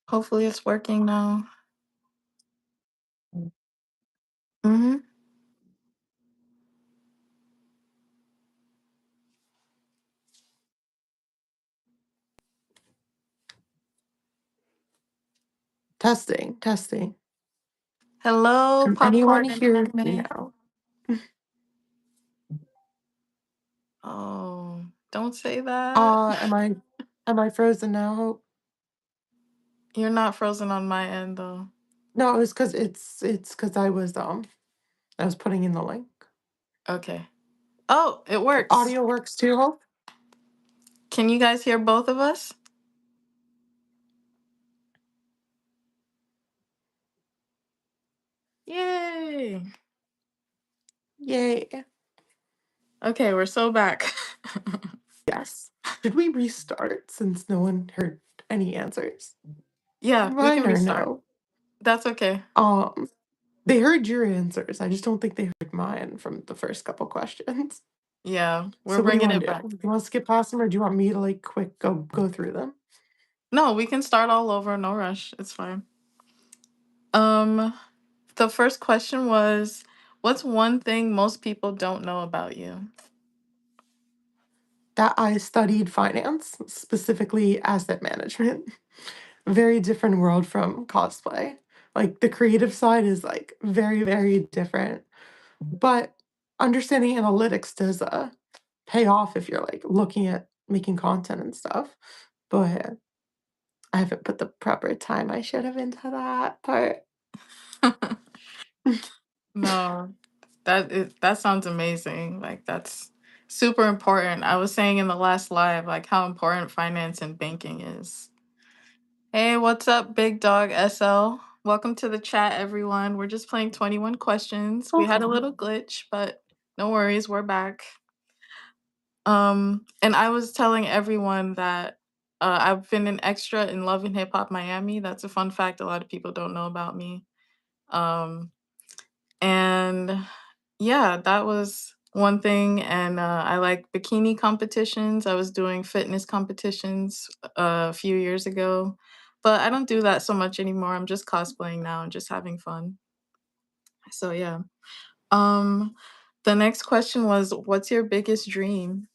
Hopefully it's working now. Mm-hmm. Testing, testing. Hello, Can anyone popcorn and hear me anime. now? Oh, don't say that. Am I frozen now, Hope? You're not frozen on my end though. No, it was because it's because I was putting in the link. Okay. Oh, it works. Audio works too, Hope? Can you guys hear both of us? Yay. Yay. Okay, we're so back. Yes. Should we restart since no one heard any answers? Yeah, we can Mine or restart. no? That's okay. They heard your answers. I just don't think they heard mine from the first couple questions. Yeah, we're So what do you bringing want it to do? back. Do you want to skip past them or do you want me to like quick go through them? No, we can start all over. No rush. It's fine. Um, the first question was, what's one thing most people don't know about you? That I studied finance, specifically asset management. Very different world from cosplay. Like the creative side is like very, very different. But understanding analytics does pay off if you're like looking at making content and stuff. But I haven't put the proper time I should have into that part. No, that sounds amazing. Like that's super important. I was saying in the last live like how important finance and banking is. Hey, what's up, Big Dog SL? Welcome to the chat, everyone. We're just playing 21 questions. We had a little glitch, but no worries, we're back. And I was telling everyone that I've been an extra in Love and Hip Hop Miami. That's a fun fact a lot of people don't know about me. Um, and yeah, that was one thing. And I like bikini competitions. I was doing fitness competitions a few years ago, but I don't do that so much anymore. I'm just cosplaying now and just having fun. So yeah. Um, the next question was, what's your biggest dream?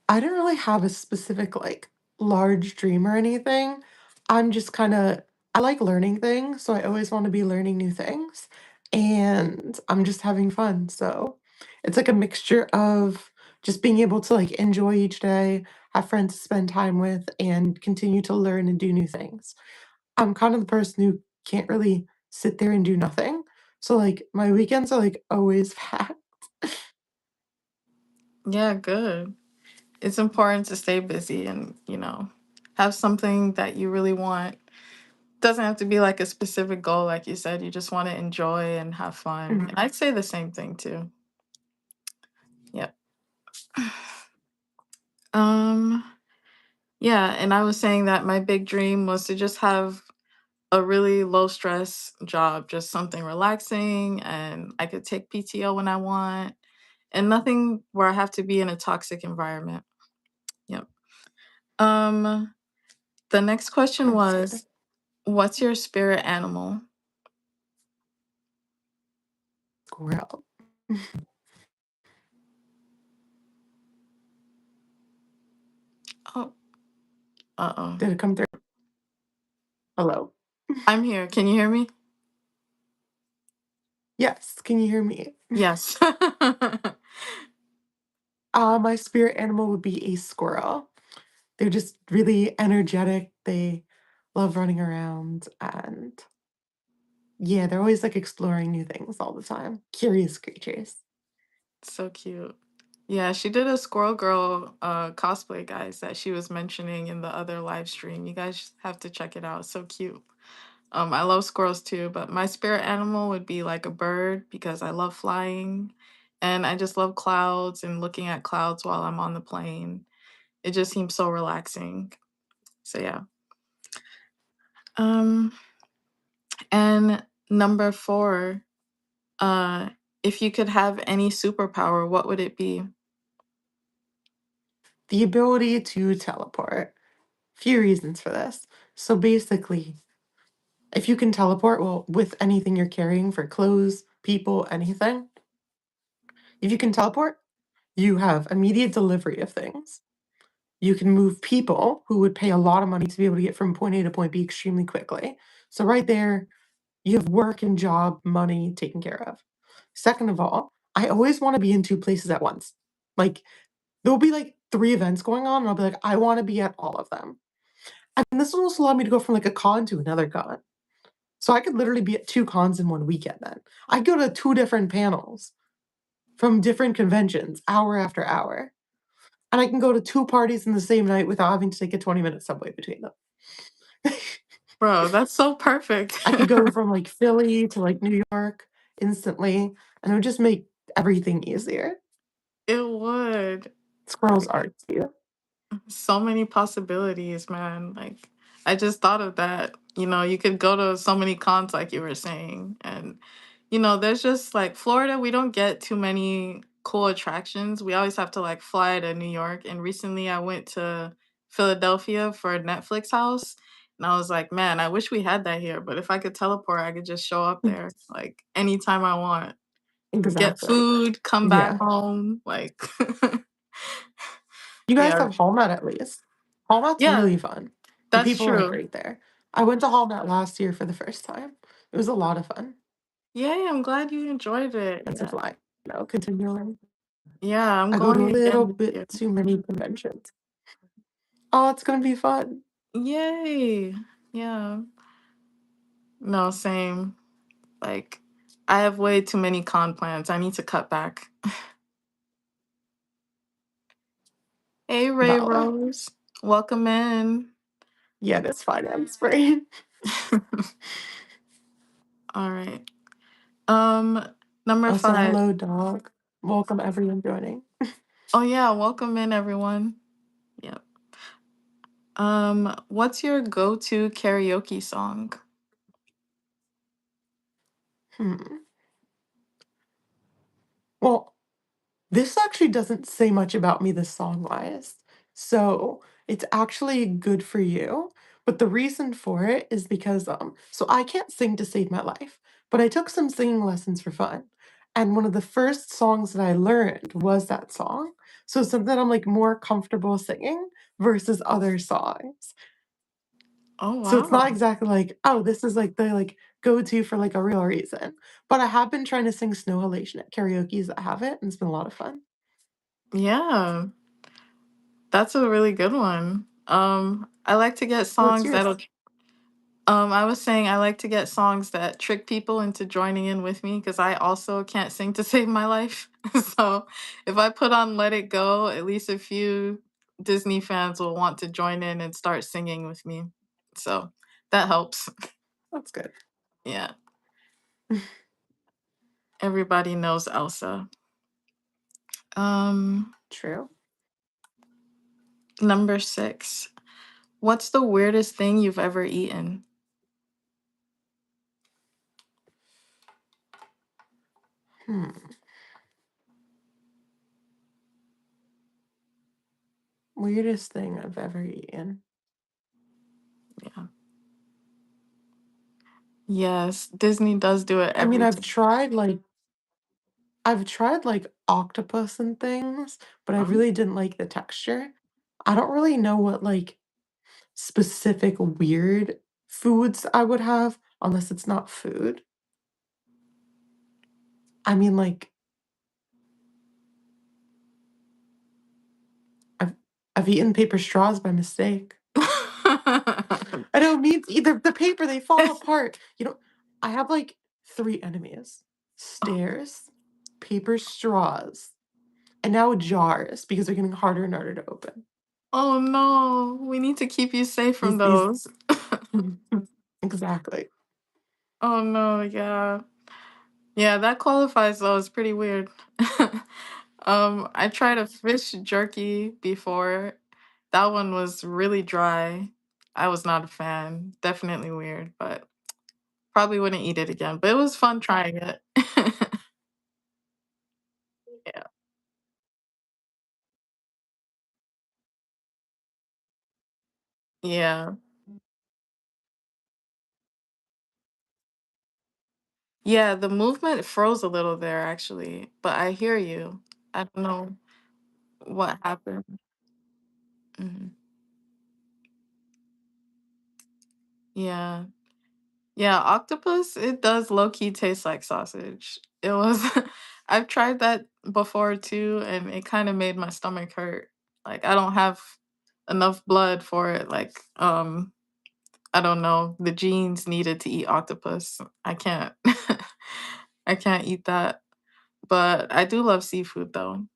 I didn't really have a specific like large dream or anything. I'm just kind of I like learning things, so I always want to be learning new things and I'm just having fun. So it's like a mixture of just being able to like enjoy each day, have friends to spend time with and continue to learn and do new things. I'm kind of the person who can't really sit there and do nothing. So like my weekends are like always packed. Yeah, good. It's important to stay busy and, have something that you really want. Doesn't have to be like a specific goal, like you said. You just want to enjoy and have fun. And I'd say the same thing too. Yep. Um, yeah, and I was saying that my big dream was to just have a really low stress job, just something relaxing and I could take PTO when I want and nothing where I have to be in a toxic environment. Yep. Um, the next question That's fair. was, what's your spirit animal? Squirrel. Oh, uh-oh. Did it come through? Hello? I'm here. Can you hear me? Yes, can you hear me? Yes. My spirit animal would be a squirrel. They're just really energetic. They love running around and yeah, they're always like exploring new things all the time. Curious creatures. So cute. Yeah, she did a Squirrel Girl cosplay, guys, that she was mentioning in the other live stream. You guys have to check it out. So cute. I love squirrels too, but my spirit animal would be like a bird because I love flying and I just love clouds and looking at clouds while I'm on the plane. It just seems so relaxing. So yeah. Um and number 4, uh if you could have any superpower, what would it be? The ability to teleport. Few reasons for this. So basically, if you can teleport, well, with anything you're carrying for clothes, people, anything, if you can teleport, you have immediate delivery of things. You can move people who would pay a lot of money to be able to get from point A to point B extremely quickly. So right there, you have work and job, money taken care of. Second of all, I always want to be in two places at once. Like there'll be like three events going on, and I'll be like, I want to be at all of them. And this will also allow me to go from like a con to another con. So I could literally be at two cons in one weekend then. I go to two different panels from different conventions, hour after hour. And I can go to two parties in the same night without having to take a 20-minute subway between them. Bro, that's so perfect. I could go from like Philly to like New York instantly, and it would just make everything easier. It would. Squirrels Like, are cute. so many possibilities, man. Like, I just thought of that. You could go to so many cons, like you were saying. And, there's just like Florida, we don't get too many cool attractions. We always have to like fly to New York. And recently I went to Philadelphia for a Netflix house. And I was like, man, I wish we had that here. But if I could teleport, I could just show up there like anytime I want, get Exactly. food, come back Yeah. home. Like, You guys yeah. have Hallmat at least. Hallmat's Yeah, really fun. The that's people are true. great there. I went to Hallmat last year for the first time. It was a lot of fun. Yay, I'm glad you enjoyed it. And to Yeah. fly, continually. Yeah, I'm I go to a going little again this bit year. too many conventions. Oh, it's gonna be fun. Yay. Yeah. No, same. Like, I have way too many con plans. I need to cut back. Hey, Ray Bella. Rose. Welcome in. Yeah, that's finance brain. All right. Um, number Also, 5. hello, dog. Welcome everyone joining. Oh yeah, welcome in everyone. Yep. What's your go-to karaoke song? Hmm. Well, this actually doesn't say much about me, this song wise. So it's actually good for you. But the reason for it is because so I can't sing to save my life, but I took some singing lessons for fun. And one of the first songs that I learned was that song. So it's something I'm like more comfortable singing versus other songs. Oh So it's not wow. exactly like, oh, this is like the like go-to for like a real reason. But I have been trying to sing Snow Halation at karaoke's that have it, and it's been a lot of fun. Yeah. That's a really good one. I like to get What's songs yours? that'll I was saying I like to get songs that trick people into joining in with me because I also can't sing to save my life. So if I put on Let It Go, at least a few Disney fans will want to join in and start singing with me. So that helps. That's good. Yeah. Everybody knows Elsa. Um, True. Number 6. What's the weirdest thing you've ever eaten? Hmm. Weirdest thing I've ever eaten. Yeah. Yes, Disney does do it I mean, every time. I've tried like octopus and things, but I Um, really didn't like the texture. I don't really know what like specific weird foods I would have unless it's not food. I mean, like I've I've eaten paper straws by mistake. I don't mean either the paper, they fall apart. I have like three enemies: stairs, paper straws, and now jars because they're getting harder and harder to open. Oh no, we need to keep you safe from These those. exactly. Oh no, yeah. Yeah, that qualifies though. It's pretty weird. I tried a fish jerky before. That one was really dry. I was not a fan. Definitely weird, but probably wouldn't eat it again. But it was fun trying it. Yeah. Yeah. Yeah, the movement froze a little there actually, but I hear you. I don't know what happened. Mhm. Yeah. Yeah, octopus, it does low key taste like sausage. It was I've tried that before too, and it kind of made my stomach hurt. Like I don't have enough blood for it. Like, I don't know, the genes needed to eat octopus. I can't. I can't eat that. But I do love seafood though.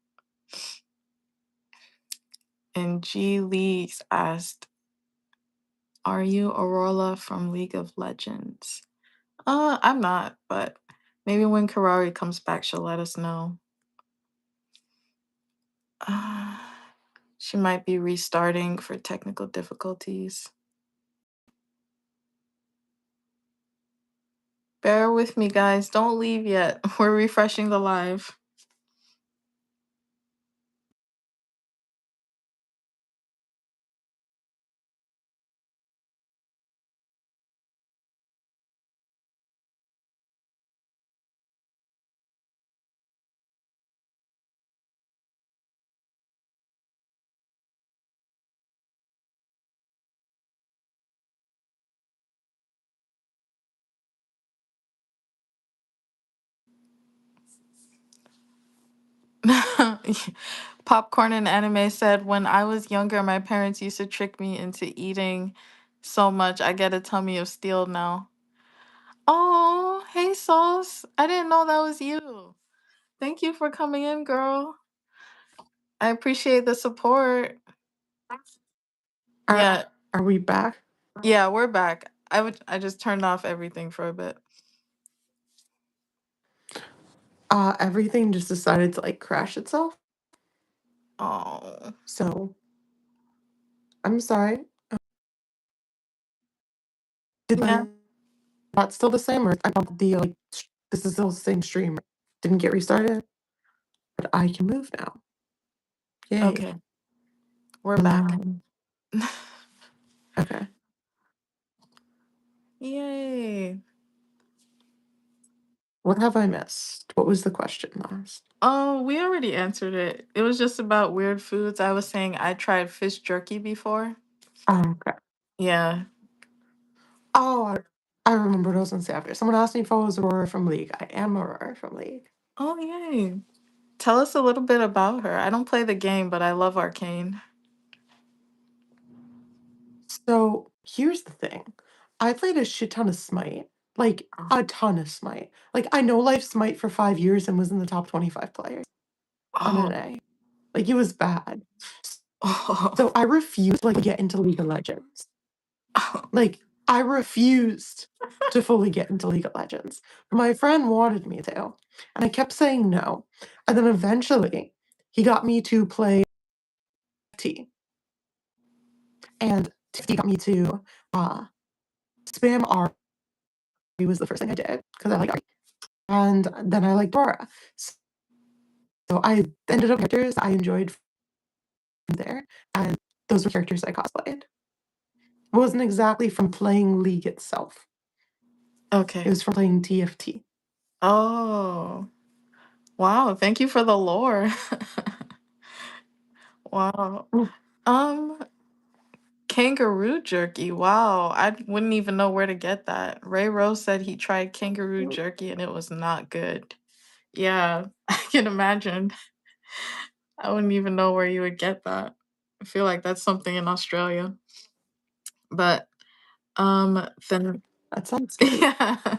And G Leaks asked, "Are you Aurora from League of Legends?" I'm not, but maybe when Kirahri comes back, she'll let us know. Uh, she might be restarting for technical difficulties. Bear with me, guys. Don't leave yet. We're refreshing the live. Popcorn and anime said, "When I was younger, my parents used to trick me into eating so much. I get a tummy of steel now." Oh, hey, Sauce. I didn't know that was you. Thank you for coming in, girl. I appreciate the support. Are Yeah, are we back? yeah, we're back. I just turned off everything for a bit. Everything just decided to like crash itself. Oh, So I'm sorry. Did yeah. my not still the same or I thought the like this is still the same stream. Didn't get restarted, but I can move now. Yay. Okay, we're back. Allow. Okay. Yay. What have I missed? What was the question last? Oh, we already answered it. It was just about weird foods. I was saying I tried fish jerky before. Oh, okay. Yeah. Oh, I remember what I was gonna say after. Someone asked me if I was Aurora from League. I am Aurora from League. Oh, yay. Tell us a little bit about her. I don't play the game, but I love Arcane. So here's the thing. I played a shit ton of Smite. Like Oh. a ton of Smite. Like I know Life Smite for 5 years and was in the top 25 players on Oh. NA. Like it was bad. So Oh. I refused to like get into League of Legends. Oh. Like I refused to fully get into League of Legends. My friend wanted me to, and I kept saying no. And then eventually he got me to play T. And T got me to spam R was the first thing I did because I like R. And then I liked Dora. So I ended up characters I enjoyed from there, and those were characters I cosplayed. It wasn't exactly from playing League itself. It Okay. was from playing TFT. Oh. Wow. Thank you for the lore. Wow. Mm. Um, kangaroo jerky. Wow. I wouldn't even know where to get that. Ray Rose said he tried kangaroo jerky and it was not good. Yeah, I can imagine. I wouldn't even know where you would get that. I feel like that's something in Australia. But then That sounds good. yeah.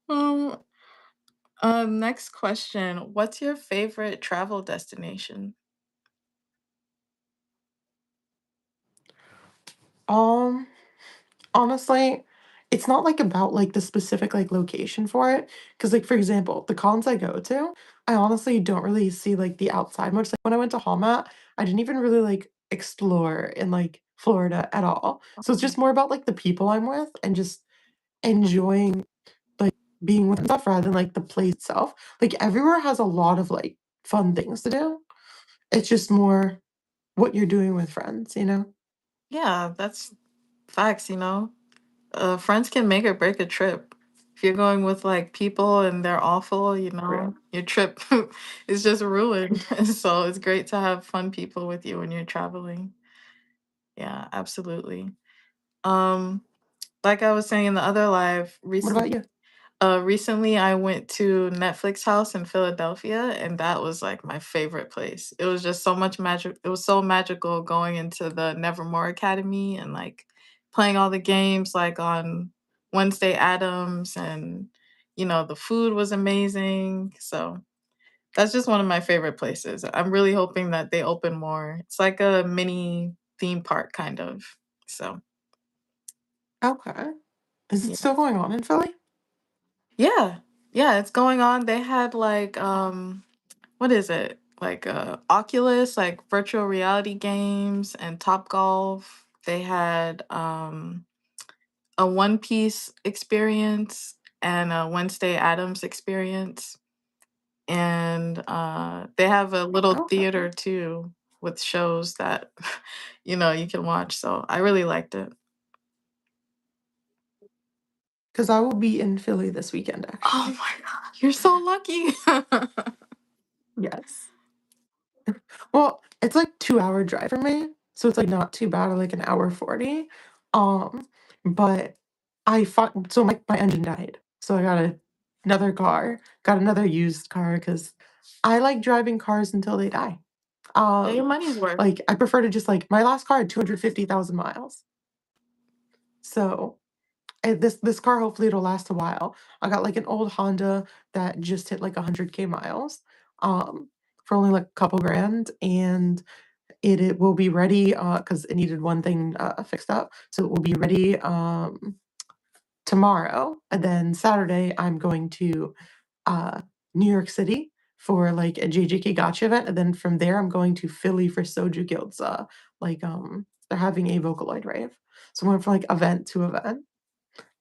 Um next question. What's your favorite travel destination? Um, Honestly, it's not like about like the specific like location for it. Because like for example, the cons I go to, I honestly don't really see like the outside much. Like when I went to Hallmat, I didn't even really like explore in like Florida at all. So it's just more about like the people I'm with and just enjoying like being with stuff rather than like the place itself. Like everywhere has a lot of like fun things to do. It's just more what you're doing with friends, you know? Yeah, that's facts, you know? Friends can make or break a trip. If you're going with, like, people and they're awful, you know, Real. your trip is just ruined. So it's great to have fun people with you when you're traveling. Yeah, absolutely. Um, like I was saying in the other live, What about you? recently I went to Netflix House in Philadelphia, and that was, like, my favorite place. It was just so much magic it was so magical going into the Nevermore Academy and, like, playing all the games, like, on Wednesday Addams, and, you know, the food was amazing, so that's just one of my favorite places. I'm really hoping that they open more. It's like a mini theme park kind of, so, Okay. Is it yeah. still going on in Philly? Yeah. Yeah, it's going on. They had, like, what is it? Like, Oculus, like, virtual reality games and Top Golf. They had, a One Piece experience and a Wednesday Addams experience, and, they have a little Okay. theater too with shows that, you know, you can watch, so I really liked it. Because I will be in Philly this weekend, Oh actually. my god, you're so lucky. Yes. Well, it's like 2-hour drive for me, so it's, like, not too bad, or, like, an hour 40. Um, but I thought so my engine died, so I got another car, got another used car because I like driving cars until they die. Get your Um, money's worth. like, I prefer to just, like my last car had 250,000 miles, so this car, hopefully it'll last a while. I got, like, an old Honda that just hit, like, 100K miles, um, for only, like, a couple grand, and it will be ready, because it needed one thing, fixed up, so it will be ready, tomorrow, and then Saturday, I'm going to, uh, New York City for, like, a JJK Gotcha event, and then from there, I'm going to Philly for Soju Guild's, they're having a Vocaloid rave. So I went from, like, event to event.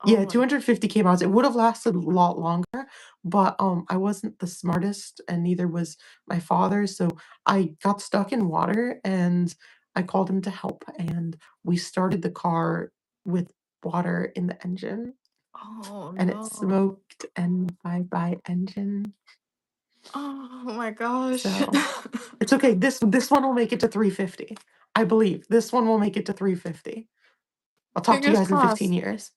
Oh Yeah, my 250K miles. It would have lasted a lot longer, but, I wasn't the smartest and neither was my father, so I got stuck in water and I called him to help, and we started the car with water in the engine, oh, and it no. smoked, and bye-bye engine. Oh my gosh. So, it's okay. This one will make it to 350. I believe. This one will make it to 350. I'll talk to you Fingers guys in 15 crossed. years.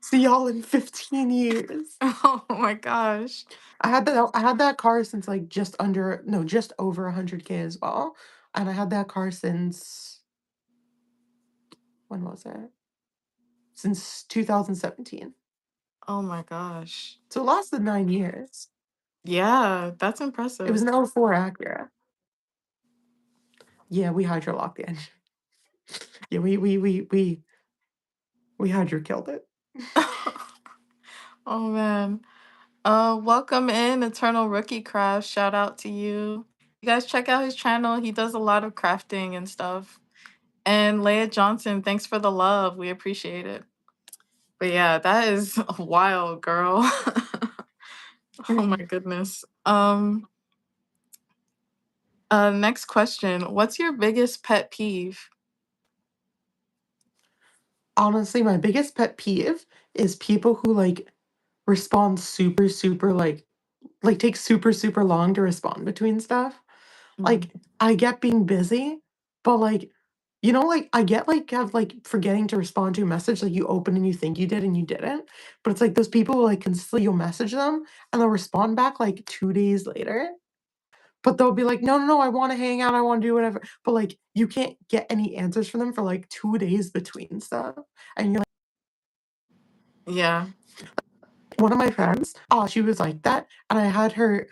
See y'all in 15 years. Oh my gosh. I had that car since, like, just over 100K as well, and I had that car since when was it? Since 2017. Oh my gosh. So it lasted 9 years. Yeah, that's It was impressive. an '04 Acura. Yeah, we hydrolocked the engine. Yeah, we hydro killed it. Oh man. Welcome in Eternal Rookie Craft. Shout out to you. You guys check out his channel. He does a lot of crafting and stuff. And Leah Johnson, thanks for the love. We appreciate it. But yeah, that is wild, girl. Oh my goodness. Next question. What's your biggest pet peeve? Honestly, my biggest pet peeve is people who, like, respond super, super, take super, super long to respond between stuff. Like, Mhm. I get being busy, but, like, I get, like, of, like, forgetting to respond to a message, like, you open and you think you did and you didn't, but it's like those people who, like, consistently you'll message them and they'll respond back, like, 2 days later, but they'll be like, "No, no, no, I wanna hang out, I wanna do whatever," but, like, you can't get any answers from them for, like, 2 days between stuff, and you're Yeah. like one of my friends, she was like that, and I had her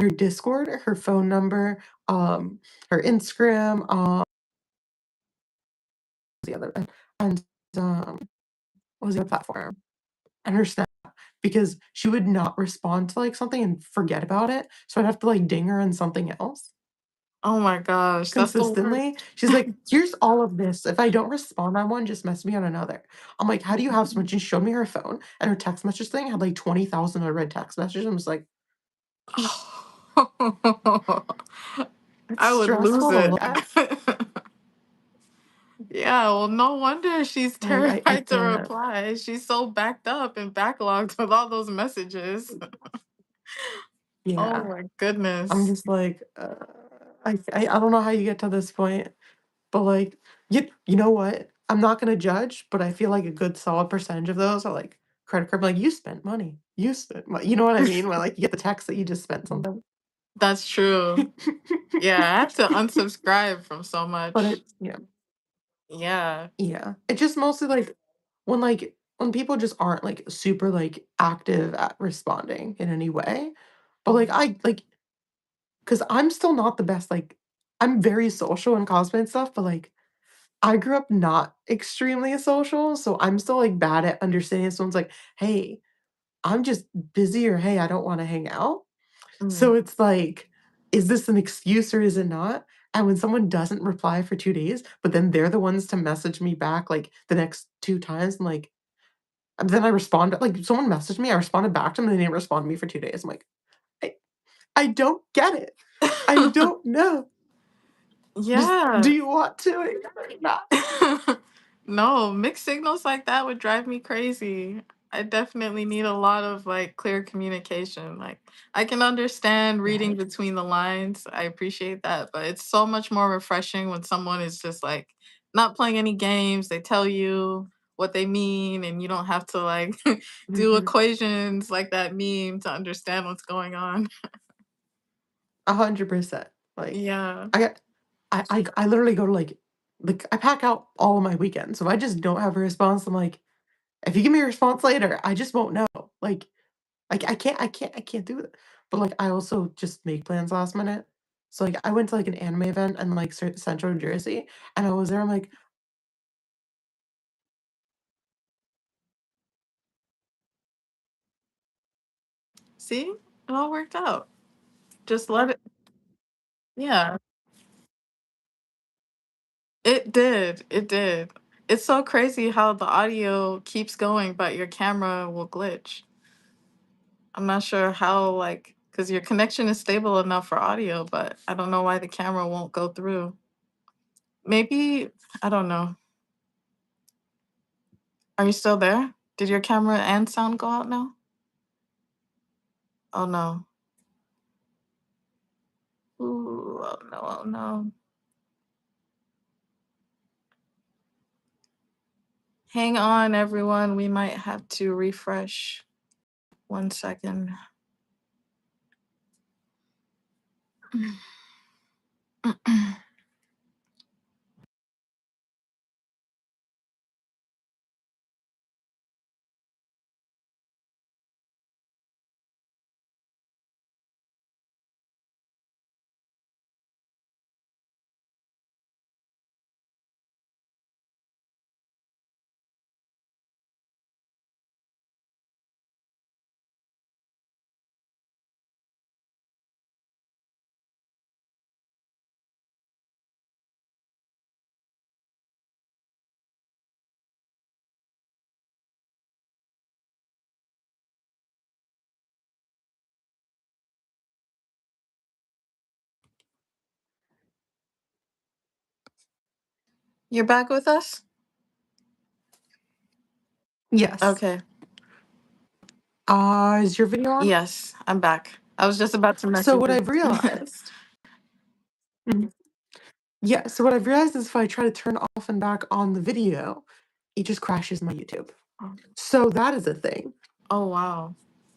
Discord, her phone number, her Instagram, the other and, um, what was the other platform? And her Snap, because she would not respond to, like, something and forget about it, so I'd have to, like, ding her on something else Oh my gosh, that's the worst. consistently. She's like, "Here's all of this. If I don't respond on one, just mess me on another." I'm like, "How do you have so much?" She showed me her phone, and her text message thing had, like, 20,000 unread text messages. I was like, "It's I would lose stressful to it. look at." Yeah, well, no wonder she's Like, I terrified to can't. reply. She's so backed up and backlogged with all those messages. Oh Yeah. my I'm goodness. just like, I don't know how you get to this point, but, like, you know what? I'm not gonna judge, but I feel like a good solid percentage of those are, like, credit card, like, "You spent money. You spent mo" you know what I mean? When, like, you get the text that you just spent something. That's true. Yeah, I have to unsubscribe from so But much. it yeah. Yeah. Yeah. It's just mostly, when people just aren't, like, super, like, active at responding in any way. But, like, Mhm. I like, because 'cause I'm still not the best, like I'm very social and cosplay and stuff, but, like, I grew up not extremely social, so I'm still, like, bad at understanding if someone's like, "Hey, I'm just busy," or, "Hey, I don't wanna hang out." Mm. So it's like, is this an excuse or is it not? And when someone doesn't reply for 2 days, but then they're the ones to message me back, like, the next 2 times, I'm like and then I respond like, someone messaged me, I responded back to them, and they didn't respond to me for 2 days. I'm like, "I I don't get it. I don't know. Just do Yeah. you want to or not?" No, mixed signals like that would drive me crazy. I definitely need a lot of like clear communication. Like I can understand reading Right? between the lines. I appreciate that, but it's so much more refreshing when someone is just like not playing any games. They tell you what they mean and you don't have to like do Mhm. equations like that meme to understand what's going on. 100%. Like, Yeah. I get I literally go to, I pack out all of my weekends, so if I just don't have a response, I'm like, "If you give me a response later, I just won't know." Like I can't do it. But, like, I also just make plans last minute. So, like, I went to, like, an anime event in, like, Central Jersey, and I was there, I'm like, See? It all worked out. Just let it. Yeah. It did, it did. It's so crazy how the audio keeps going, but your camera will glitch. I'm not sure how, like, because your connection is stable enough for audio, but I don't know why the camera won't go through. Maybe, I don't know. Are you still there? Did your camera and sound go out now? Oh no. Ooh, oh no, oh no. Hang on, everyone. We might have to refresh. 1 second. You're back with us? "Yes. Okay. Is your video on?" Yes, I'm back. I was just about to So message what you. I've realized Mhm. Yeah, so what I've realized is if I try to turn off and back on the video, it just crashes my YouTube. Oh, So that is a thing, oh, wow.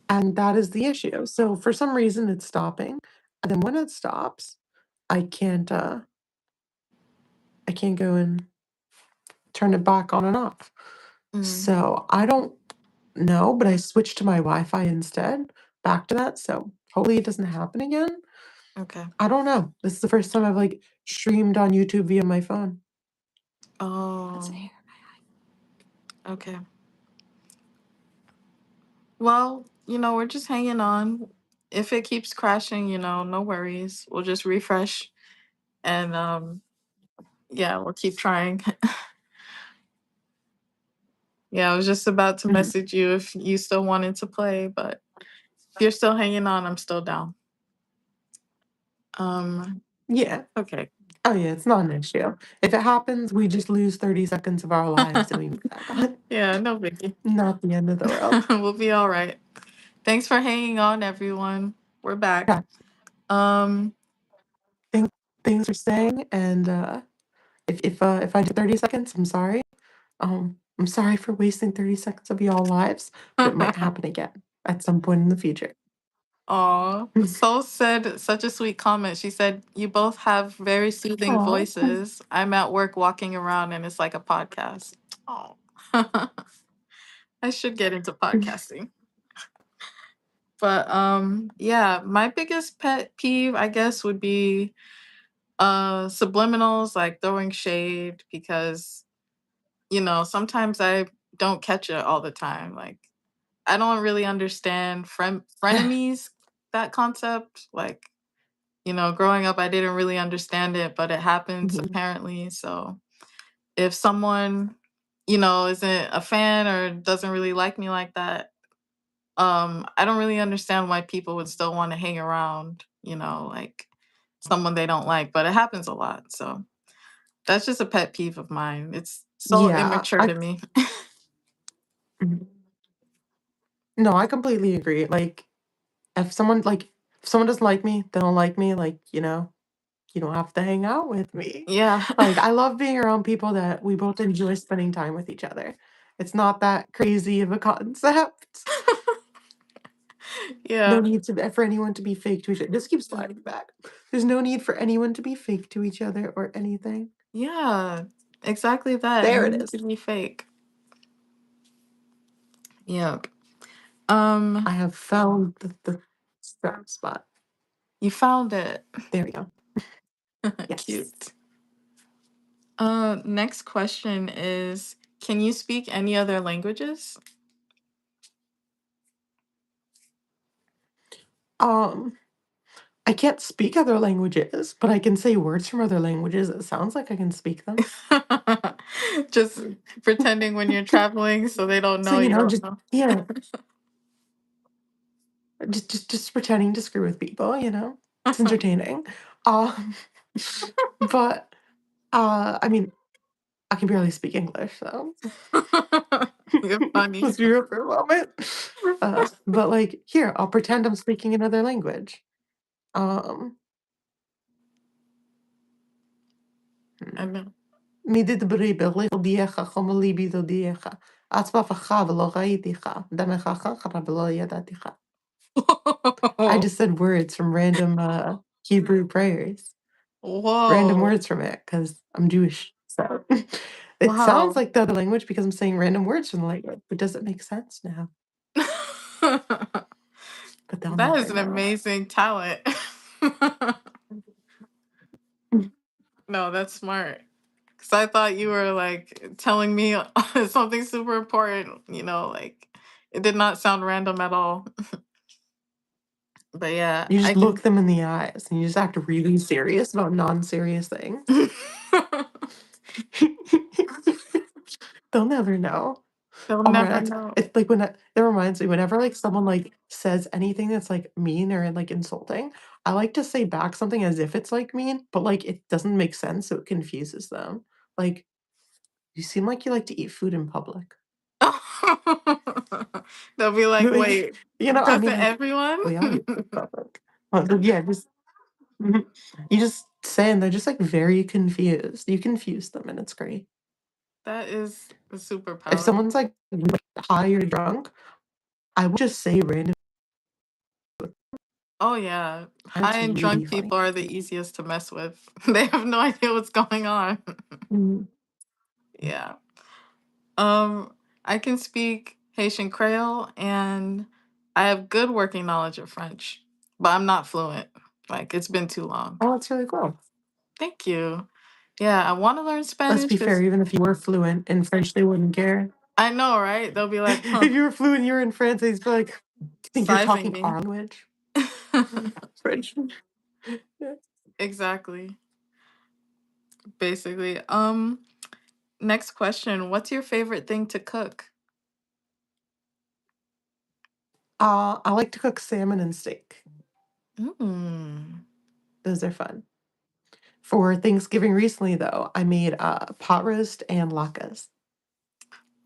and that is the issue. So for some reason, it's stopping, and then when it stops, I can't, uh I can't go and turn it back on and off. Mm, So I don't know, but I switched to my Wi-Fi instead, back to that, so hopefully it doesn't happen again. okay. I don't know. This is the first time I've, like, streamed on YouTube via my phone. Oh, okay. Well, we're just hanging on. If it keeps crashing, no worries. We'll just refresh and yeah, we'll keep trying. Yeah, I was just about to Mhm. message you if you still wanted to play, but if you're still hanging on, I'm still down. Um, Yeah. okay. Oh, yeah, it's not an issue. If it happens, we just lose 30 seconds of our lives and we move back on. Yeah, no biggie. Not the end of the world. We'll be all right. Thanks for hanging on, everyone. We're back. Yeah, Um, thank thanks for staying, and, if I did 30 seconds, I'm sorry. I'm sorry for wasting 30 seconds of y'all lives, but it might happen again at some point in the future. aw, Sol said such a sweet comment. She said, "You both have very soothing Aw. voices. I'm at work walking around and it's like a podcast." Oh, I should get into podcasting. But yeah, my biggest pet peeve, I guess, would be subliminals, like throwing shade, because sometimes I don't catch it all the time. Like, I don't really understand frenemies, that concept. Like, growing up, I didn't really understand it, but it happens Mhm. apparently. So if someone, isn't a fan or doesn't really like me like that, I don't really understand why people would still want to hang around, like someone they don't like, but it happens a lot. So that's just a pet peeve of mine. It's so Yeah, immature to me. mhm. No, I completely agree, if someone doesn't like me, they don't like me, you don't have to hang out with me. Yeah. Like, I love being around people that we both enjoy spending time with each other. It's not that crazy of a concept. No Yeah. need for anyone to be fake to each other. Just keep sliding back. There's no need for anyone to be fake to each other or anything. Yeah. Exactly that. There No it need is. to be fake. Yep. I Um, have found the strap spot. you found it. There we go. Yes. Cute. Next question is, can you speak any other languages? Um, I can't speak other languages, but I can say words from other languages. It sounds like I can speak them. Just pretending when you're traveling so they don't So, know you don't just know. yeah, just pretending to screw with people. It's entertaining. Um, but I mean, I can barely speak English, so You're funny. let's be real for a moment. But here, I'll pretend I'm speaking another language. Um, I know. Mi didbri بغيخ خملي بيدوديخ أصبح خاب لغايتيخ دمخ خرب يداتيخ. I just said words from random Hebrew prayers. Random Whoa. words from it because I'm Jewish. So it sounds Wow. like the other language because I'm saying random words from the language, but does it make sense now? But they'll That never is an know. amazing talent. No, that's smart. Because I thought you were like telling me something super important, like it did not sound random at all. But yeah, You I just look can. them in the eyes and you just act really serious about non-serious things. They'll never know. They'll Oh my never god, know. it's like it reminds me whenever someone says anything that's mean or insulting, I like to say back something as if it's mean, but it doesn't make sense, so it confuses them. Like, you seem like you like to eat food in public. They'll be like, Like, wait, I doesn't mean, everyone? we all eat food in public. But yeah, just mhm. You just say, and they're just very confused. You confuse them, and it's great. That is a If superpower. someone's really high or drunk, I would just say random. Oh yeah. High It's and really drunk funny. people are the easiest to mess with. They have no idea what's going on. Mhm. Yeah. Um, I can speak Haitian Creole and I have good working knowledge of French, but I'm not fluent. Like, it's been too long. Oh, that's really cool. Thank you. Yeah, I want to learn Let's Spanish be fair, because even if you were fluent in French, they wouldn't care. I know, right? They'll be like, huh, If you were fluent, you were in France, they'd be like, "Do you think you're sizing talking me. our language?" French. Yeah. Exactly. Basically. Next question. What's your favorite thing to cook? I like to cook salmon and steak. Mm. Those are fun. For Thanksgiving recently, though, I made pot roast and latkes.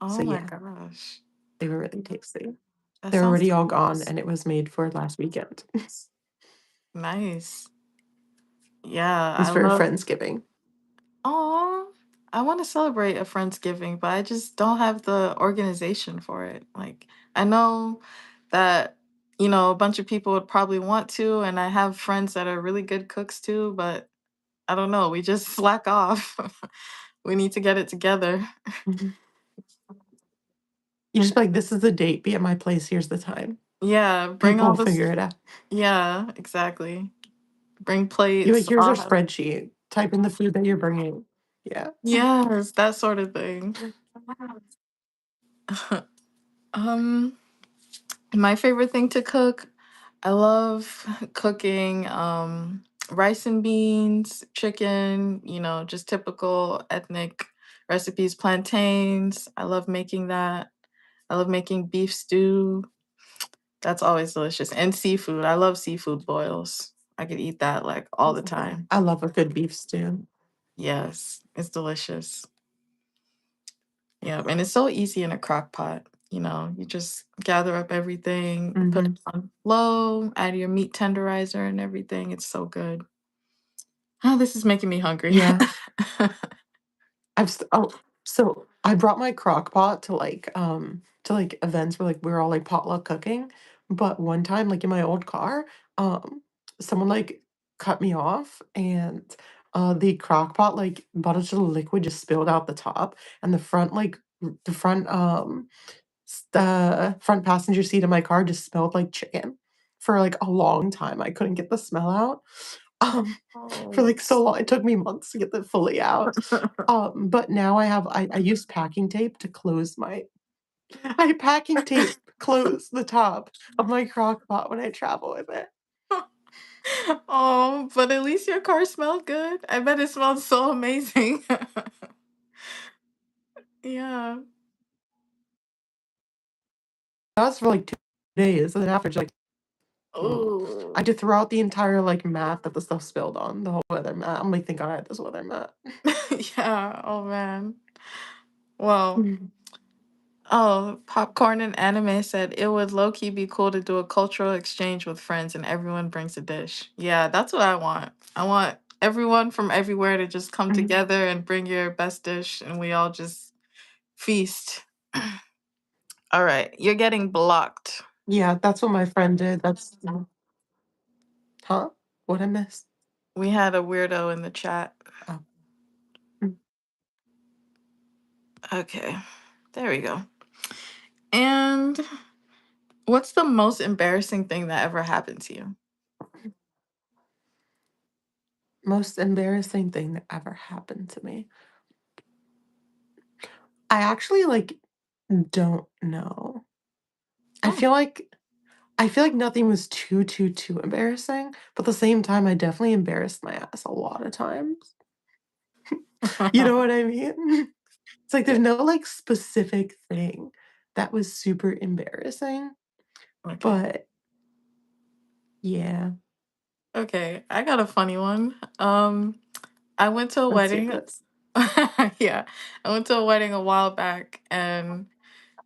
So Oh my yeah, gosh. they were really tasty. That They're sounds already all gone, delicious. and it was made for last weekend. It Nice. Yeah, was I for a love. Friendsgiving. Oh, I want to celebrate a Friendsgiving, but I just don't have the organization for it. Like, I know that, a bunch of people would probably want to, and I have friends that are really good cooks too, but I don't know. We just slack off. We need to get it together. Mhm. You just be like, "This is the date, be at my place, here's the time." Yeah, bring People all will this. figure it out. Yeah, exactly. Bring You're like, plates. "Here's our I'll have. spreadsheet, type in the food that you're bringing." Yeah. Yes, that sort of thing. um, my favorite thing to cook, I love cooking rice and beans, chicken, just typical ethnic recipes, plantains. I love making that. I love making beef stew. That's always delicious. And seafood. I love seafood boils. I could eat that like all the time. I love a good beef stew. Yes, it's delicious. Yeah, and it's so easy in a crock pot. You just gather up everything, put it Mhm. on low, add your meat tenderizer and everything. It's so good. Oh, this is making me hungry. Yeah. So I brought my crock pot to, like, events where, like, we were all, like, potluck cooking, but one time, like, in my old car, um, someone, like, cut me off, and, the crock pot, like, a bunch of liquid just spilled out the top, and the front, the front passenger seat of my car just smelled like chicken for, like, a long time. I couldn't get the smell out, um, for, Oh. like, so long. It took me months to get that fully out. But now I use packing tape to close my I packing tape close the top of my crock pot when I travel with it. Oh, but at least your car smelled good. I bet it smelled so amazing. Yeah. That's for, like, 2 days, and then after just, like, I Oh. had to throw out the entire, like, mat that the stuff spilled on, the whole weather mat. I'm like, "Thank God I had this weather mat." Yeah. Oh man. Well, Mhm. oh, Popcorn and Anime said it would low key be cool to do a cultural exchange with friends and everyone brings a dish. Yeah, that's what I want. I want everyone from everywhere to just come Mhm. together and bring your best dish and we all just feast. All right, you're getting blocked. Yeah, that's what my friend did. Huh? What I miss? We had a weirdo in the chat. Oh. Mm. Okay, there we go. And what's the most embarrassing thing that ever happened to you? Most embarrassing thing that ever happened to me. I actually, like, don't know. I Oh. feel like I feel like nothing was too embarrassing, but at the same time, I definitely embarrassed my ass a lot of times. You know what I mean? It's like there's Yeah. no, like, specific thing that was super embarrassing, Okay. but yeah, Okay, I got a funny one. I went to a let's hear wedding. this. Yeah, I went to a wedding a while back and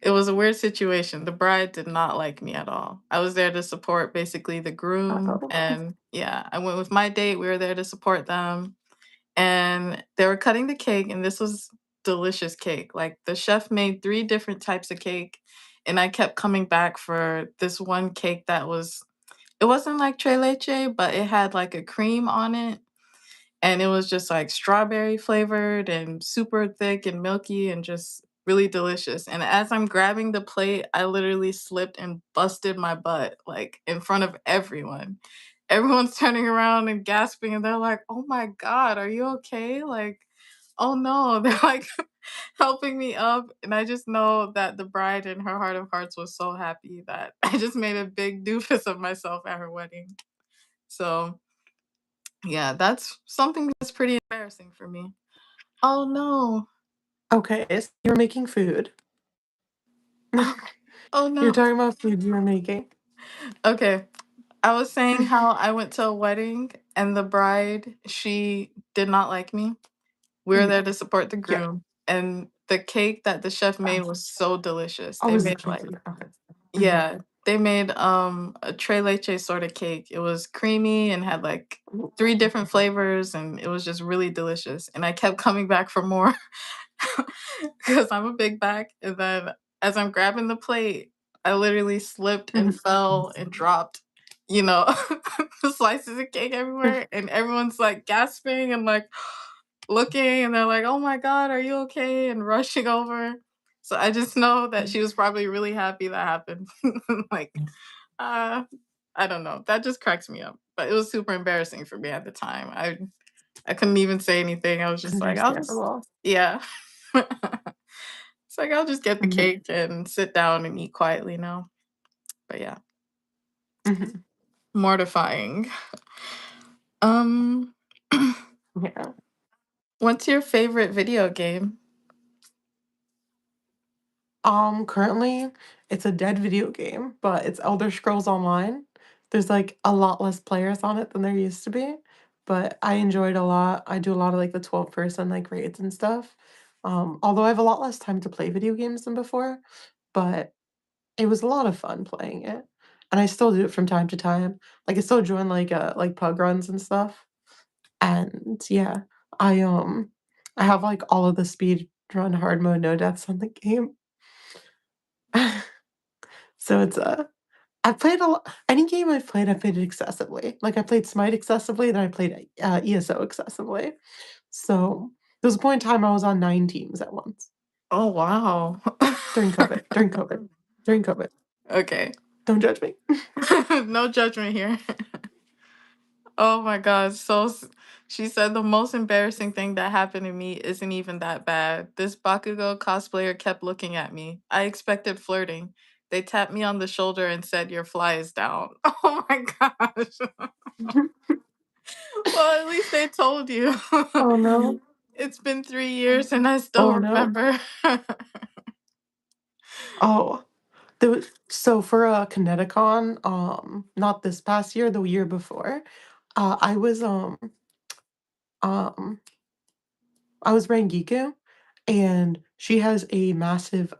it was a weird situation. The bride did not like me at all. I was there to support basically the groom Uh-oh. and yeah, I went with my date. We were there to support them and they were cutting the cake and this was delicious cake. Like the chef made three different types of cake and I kept coming back for this one cake that was it wasn't like tres leche, but it had like a cream on it and it was just like strawberry flavored and super thick and milky and just really delicious. And as I'm grabbing the plate, I literally slipped and busted my butt like in front of everyone. Everyone's turning around and gasping and they're like, "Oh my god, are you okay?" Like, "Oh no." They're like helping me up and I just know that the bride in her heart of hearts was so happy that I just made a big doofus of myself at her wedding. So, yeah, that's something that's pretty embarrassing for me. Oh, no. Okay, so you were making food. Oh, oh, You're no. talking about food you were making. Okay. I was saying how I went to a wedding and the bride, she did not like me. We were Mhm. there to support the Yeah. groom, and the cake that the chef made Oh, was so delicious. oh, They was it made cake? like Okay. Mhm. yeah, they made a tres leche sort of cake. It was creamy and had like Ooh. 3 different flavors and it was just really delicious. And I kept coming back for more because I'm a big bag. And then as I'm grabbing the plate, I literally slipped and Mhm. fell and dropped, you know, the slices of cake everywhere. And everyone's like gasping and like looking and they're like, "Oh my god, are you okay?" and rushing over. So I just know that she was probably really happy that happened. Like, uh, I don't know. That just cracks me up. But it was super embarrassing for me at the time. I couldn't even say anything. I was just like, I'll just Understandable. yeah. It's like I'll just get the Mhm. cake and sit down and eat quietly now. But yeah, Mhm. mortifying. Um Yeah. what's your favorite video game? Currently, it's a dead video game, but it's Elder Scrolls Online. There's, like, a lot less players on it than there used to be, but I enjoy it a lot. I do a lot of, like, the 12 person, like, raids and stuff. Although I have a lot less time to play video games than before, but it was a lot of fun playing it, and I still do it from time to time. Like, I still join, like, pug runs and stuff, and yeah, I, um, I have, like, all of the speed run hard mode no deaths on the game. So it's, I've played a lot any game I've played it excessively. Like, I played Smite excessively, then I played, ESO excessively. So, there was a point in time I was on 9 teams at once Oh wow. during COVID. Okay. Don't judge me. No judgment here. Oh my god. She said the most embarrassing thing that happened to me isn't even that bad. This Bakugo cosplayer kept looking at me. I expected flirting. They tapped me on the shoulder and said, "Your fly is down." Oh my gosh. Well, at least they told you. Oh, no. It's been 3 years and I still Oh, no. remember. Oh, there was so for, Kineticon, not this past year, the year before, I was, um I was Rangiku, and she has a massive,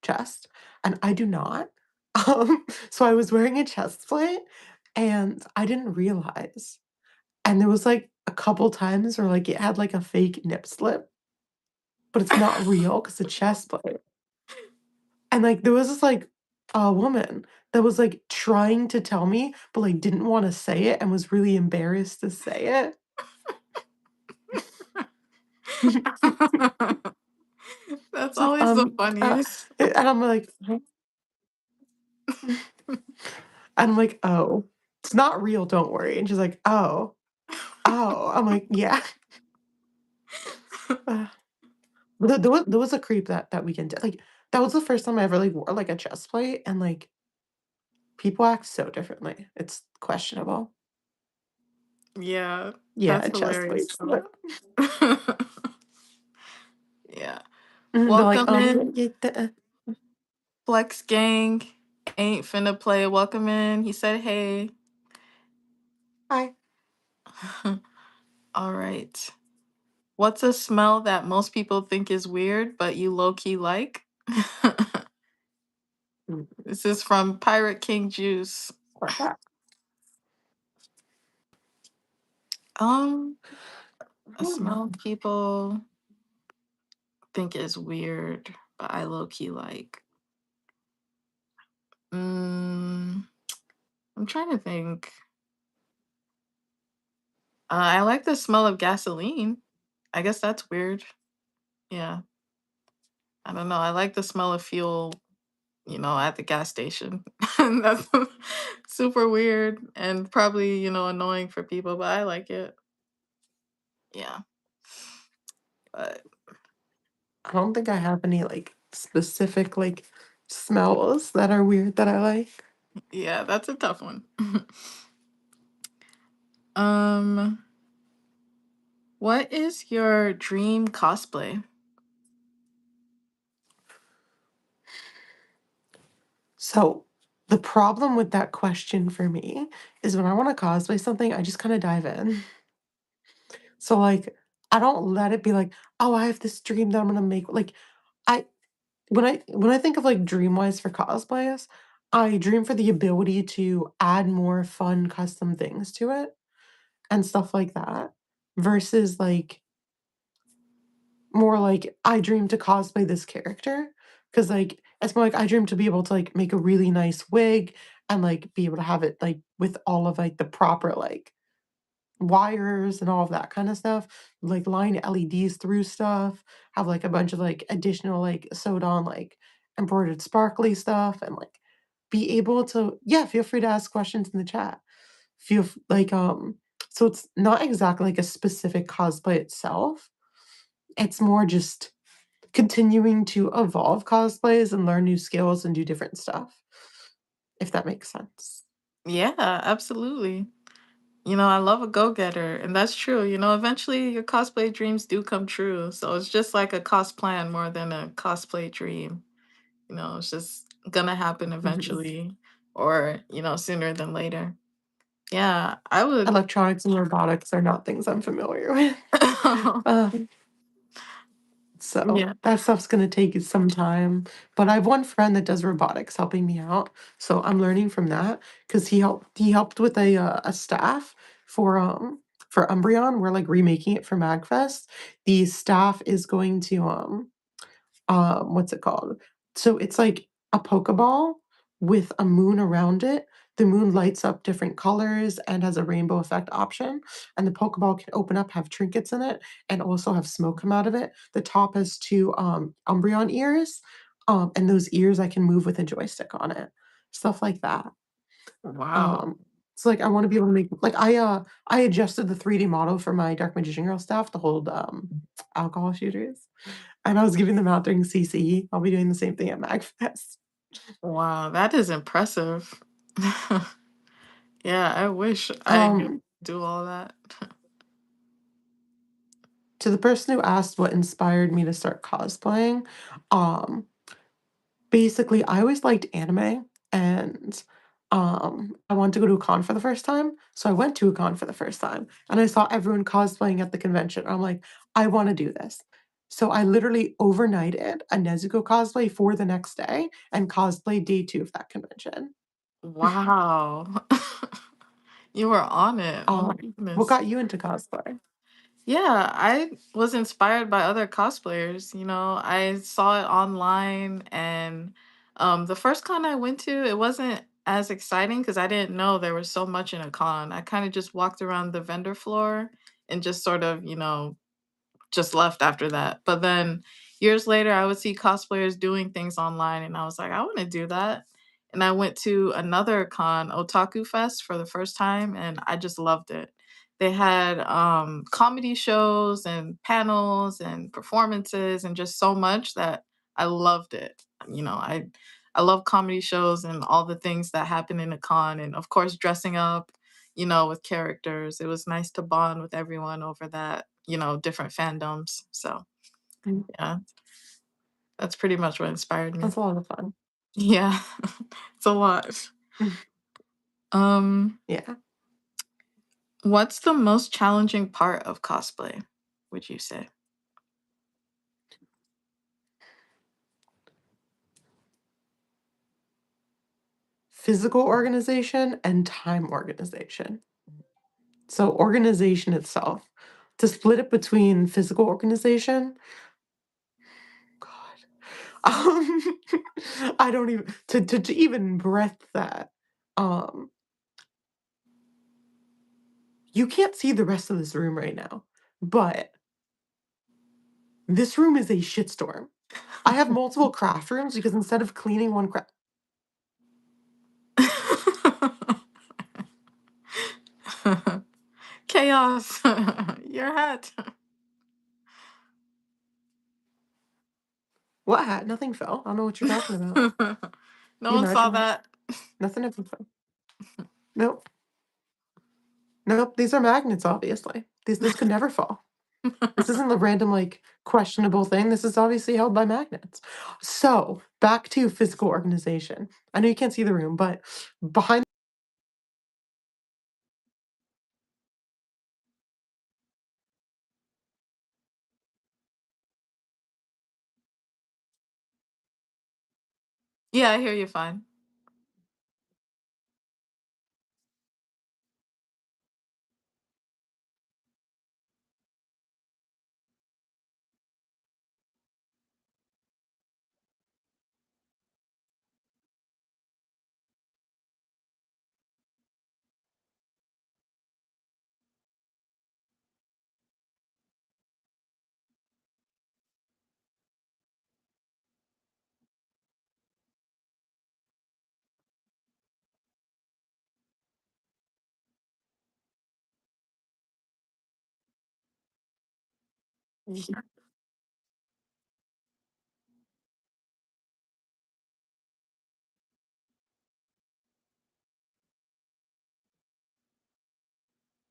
chest, and I do not. So I was wearing a chest plate, and I didn't realize, and there was, like, a couple times where, like, it had, like, a fake nip slip, but it's not real because it's a chest plate, and, like, there was this, like, a woman that was, like, trying to tell me, but, like, didn't wanna say it and was really embarrassed to say it. That's It's like, always the funniest. and I'm like, I'm like, "Oh, it's not real, don't worry." And she's like, "Oh, oh." I'm like, "Yeah." Uh, there was a creep that weekend. Like, that was the first time I ever, like, wore, like, a chest plate, and, like, people act so differently. It's questionable. Yeah, Yeah, that's a chest hilarious plate though. slip. Yeah. Mhm, they're like, Welcome yeah, in, yeah, Flex Gang. Ain't finna play. Welcome in. He said, hey. hi." All right. What's a smell that most people think is weird, but you low key like? Mhm. This is from Pirate King Juice. Or that. Um, a Hmm. smell people think is weird, but I low key like. Mm, I'm trying to think. I like the smell of gasoline. I guess that's weird. Yeah, I don't know. I like the smell of fuel, at the gas station. And that's super weird and probably, annoying for people, but I like it. Yeah. But I don't think I have any, like, specific, like, smells that are weird that I like. yeah, that's a tough one. um, what is your dream cosplay? So, The problem with that question for me is when I wanna cosplay something, I just kinda dive in. So, like, I don't let it be like, "Oh, I have this dream that I'm gonna make," like, I when I think of, like, dream-wise for cosplays, I dream for the ability to add more fun custom things to it and stuff like that, versus, like, more like, I dream to cosplay this character, because like, it's more like I dream to be able to, like, make a really nice wig and, like, be able to have it, like, with all of, like, the proper, like, wires and all of that kinda stuff, like, line LEDs through stuff, have, like, a bunch of, like, additional, like, sewed on, like, embroidered sparkly stuff, and, like, be able to yeah, feel free to ask questions in the chat. Feel f like, so it's not exactly, like, a specific cosplay itself, it's more just continuing to evolve cosplays and learn new skills and do different stuff, if that makes sense. Yeah, absolutely. I love a go-getter, and that's true. Eventually your cosplay dreams do come true. So it's just like a cos plan more than a cosplay dream. It's just gonna happen Mhm. eventually or, sooner than later. Yeah, I would. Electronics and robotics are not things I'm familiar with. Uh, so Yeah. that stuff's gonna take some time, but I have one friend that does robotics helping me out, so I'm learning from that because he helped with a staff for, for Umbreon. We're, like, remaking it for MagFest. The staff is going to, what's it called? So it's like a Pokeball with a moon around it. The moon lights up different colors and has a rainbow effect option. And the Pokeball can open up, have trinkets in it, and also have smoke come out of it. The top has two Umbreon ears. And those ears I can move with a joystick on it. Stuff like that. Wow. Um, so like I want to be able to make like I adjusted the 3D model for my Dark Magician Girl staff to hold alcohol shooters. And I was giving them out during CCE. I'll be doing the same thing at MagFest. Wow, that is impressive. Yeah, I wish I could Um, do all that. to the person who asked what inspired me to start cosplaying, um, basically, I always liked anime and I wanted to go to a con for the first time. So I went to a con for the first time and I saw everyone cosplaying at the convention. I'm like, I want to do this. So I literally overnighted a Nezuko cosplay for the next day and cosplayed day two of that convention. Wow. You were on it. Oh my What goodness. got you into cosplay? Yeah, I was inspired by other cosplayers. I saw it online, and the first con I went to, it wasn't as exciting because I didn't know there was so much in a con. I kind of just walked around the vendor floor and just sort of, just left after that. But then years later, I would see cosplayers doing things online, and I was like, I want to do that. And I went to another con, Otaku Fest, for the first time, and I just loved it. They had comedy shows and panels and performances and just so much that I loved it. I love comedy shows and all the things that happen in a con, and of course dressing up, with characters. It was nice to bond with everyone over that, different fandoms. So, Mm, yeah, that's pretty much what inspired me. that's a lot of fun. Yeah, it's a lot. Um, Yeah. what's the most challenging part of cosplay, would you say? Physical organization and time organization. So organization itself. To split it between physical organization, God, I don't even to even breath that. Um, you can't see the rest of this room right now, but this room is a shitstorm. I have multiple craft rooms because instead of cleaning one craft, Chaos. Your hat. what hat? Nothing fell. I don't know what you're talking about. No You one saw imagine? that. Nothing ever fell. Nope. Nope. These are magnets, obviously. This could never fall. This isn't the random like questionable thing. This is obviously held by magnets. So, back to physical organization. I know you can't see the room, but behind Yeah, I hear you fine.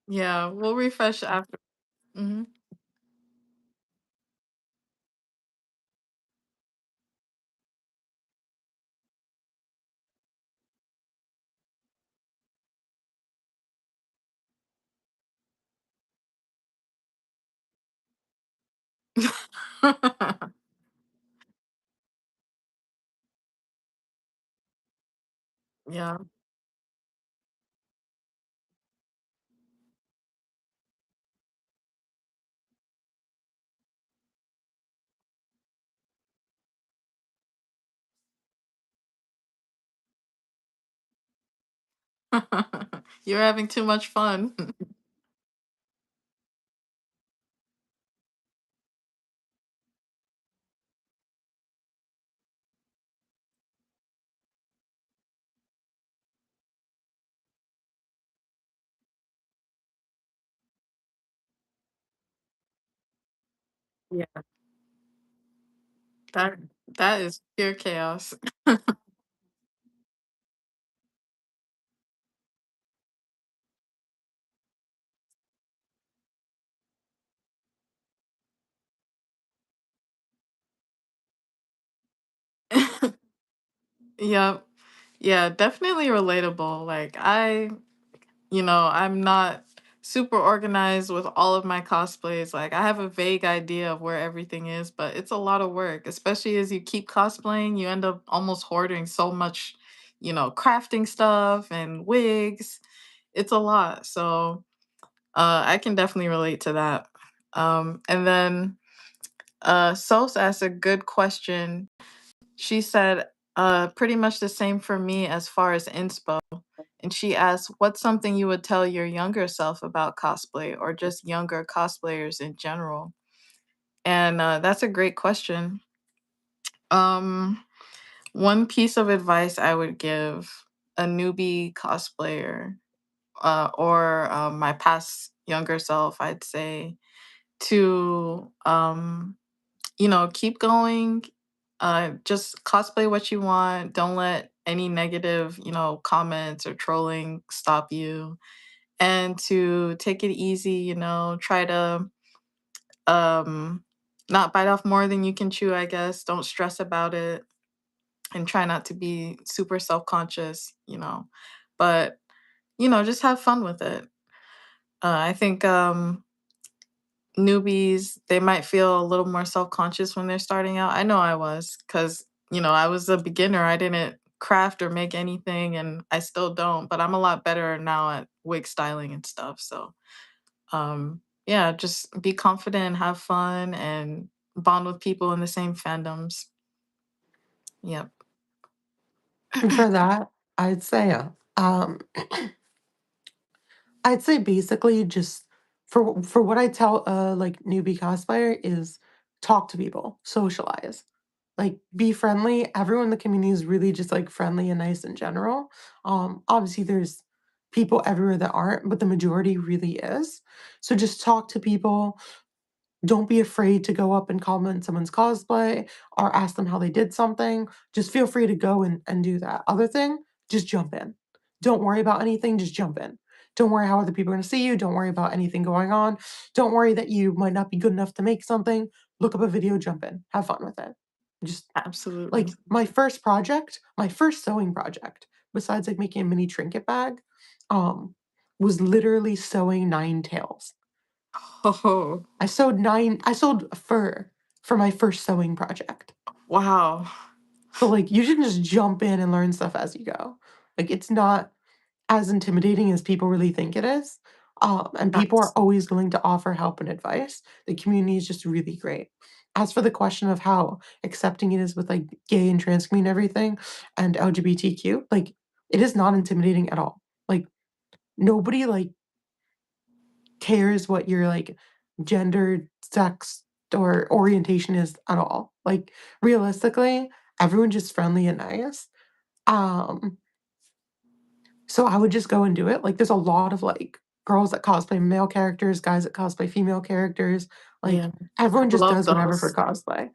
Yeah, we'll refresh after. Mhm. Yeah. You're having too much fun. Yeah. That that is pure chaos. Yep. Yeah, definitely relatable. Like I'm not super organized with all of my cosplays. Like I have a vague idea of where everything is, but it's a lot of work, especially as you keep cosplaying, you end up almost hoarding so much, crafting stuff and wigs. It's a lot. So, I can definitely relate to that. And then Sos asked a good question. She said, pretty much the same for me as far as inspo. And she asked, what's something you would tell your younger self about cosplay or just younger cosplayers in general? And that's a great question. Um, One piece of advice I would give a newbie cosplayer or my past younger self, I'd say to keep going. Just cosplay what you want. Don't let any negative, comments or trolling stop you. And to take it easy, try to um not bite off more than you can chew, I guess. Don't stress about it and try not to be super self-conscious, But, just have fun with it. I think newbies, they might feel a little more self-conscious when they're starting out. I know I was, because I was a beginner. I didn't craft or make anything, and I still don't, but I'm a lot better now at wig styling and stuff. So, yeah, just be confident, have fun, and bond with people in the same fandoms. Yep. for that, I'd say, I'd say basically just for what I tell like newbie cosplayer is talk to people, socialize. Like be friendly. Everyone in the community is really just like friendly and nice in general. Obviously there's people everywhere that aren't, but the majority really is. So just talk to people, don't be afraid to go up and comment someone's cosplay or ask them how they did something. Just feel free to go and do that. Other thing, just jump in. Don't worry about anything, just jump in. Don't worry how other people are going to see you. Don't worry about anything going on. Don't worry that you might not be good enough to make something. look up a video, jump in, have fun with it. Just Absolutely. like my first sewing project, besides like making a mini trinket bag, um, was literally sewing nine tails. Oh, I sewed fur for my first sewing project. wow. So, like, you should just jump in and learn stuff as you go. Like, it's not as intimidating as people really think it is, and people are That's always willing to offer help and advice. The community is just really great. As for the question of how accepting it is with, like, gay and trans community and everything, and LGBTQ, like, it is not intimidating at all. Like, nobody, like, cares what your, like, gender, sex, or orientation is at all. Like, realistically, everyone's just friendly and nice. Um, so I would just go and do it. Like, there's a lot of, like, girls that cosplay male characters, guys that cosplay female characters. Like, yeah. everyone I just love does whatever for those. cosplay.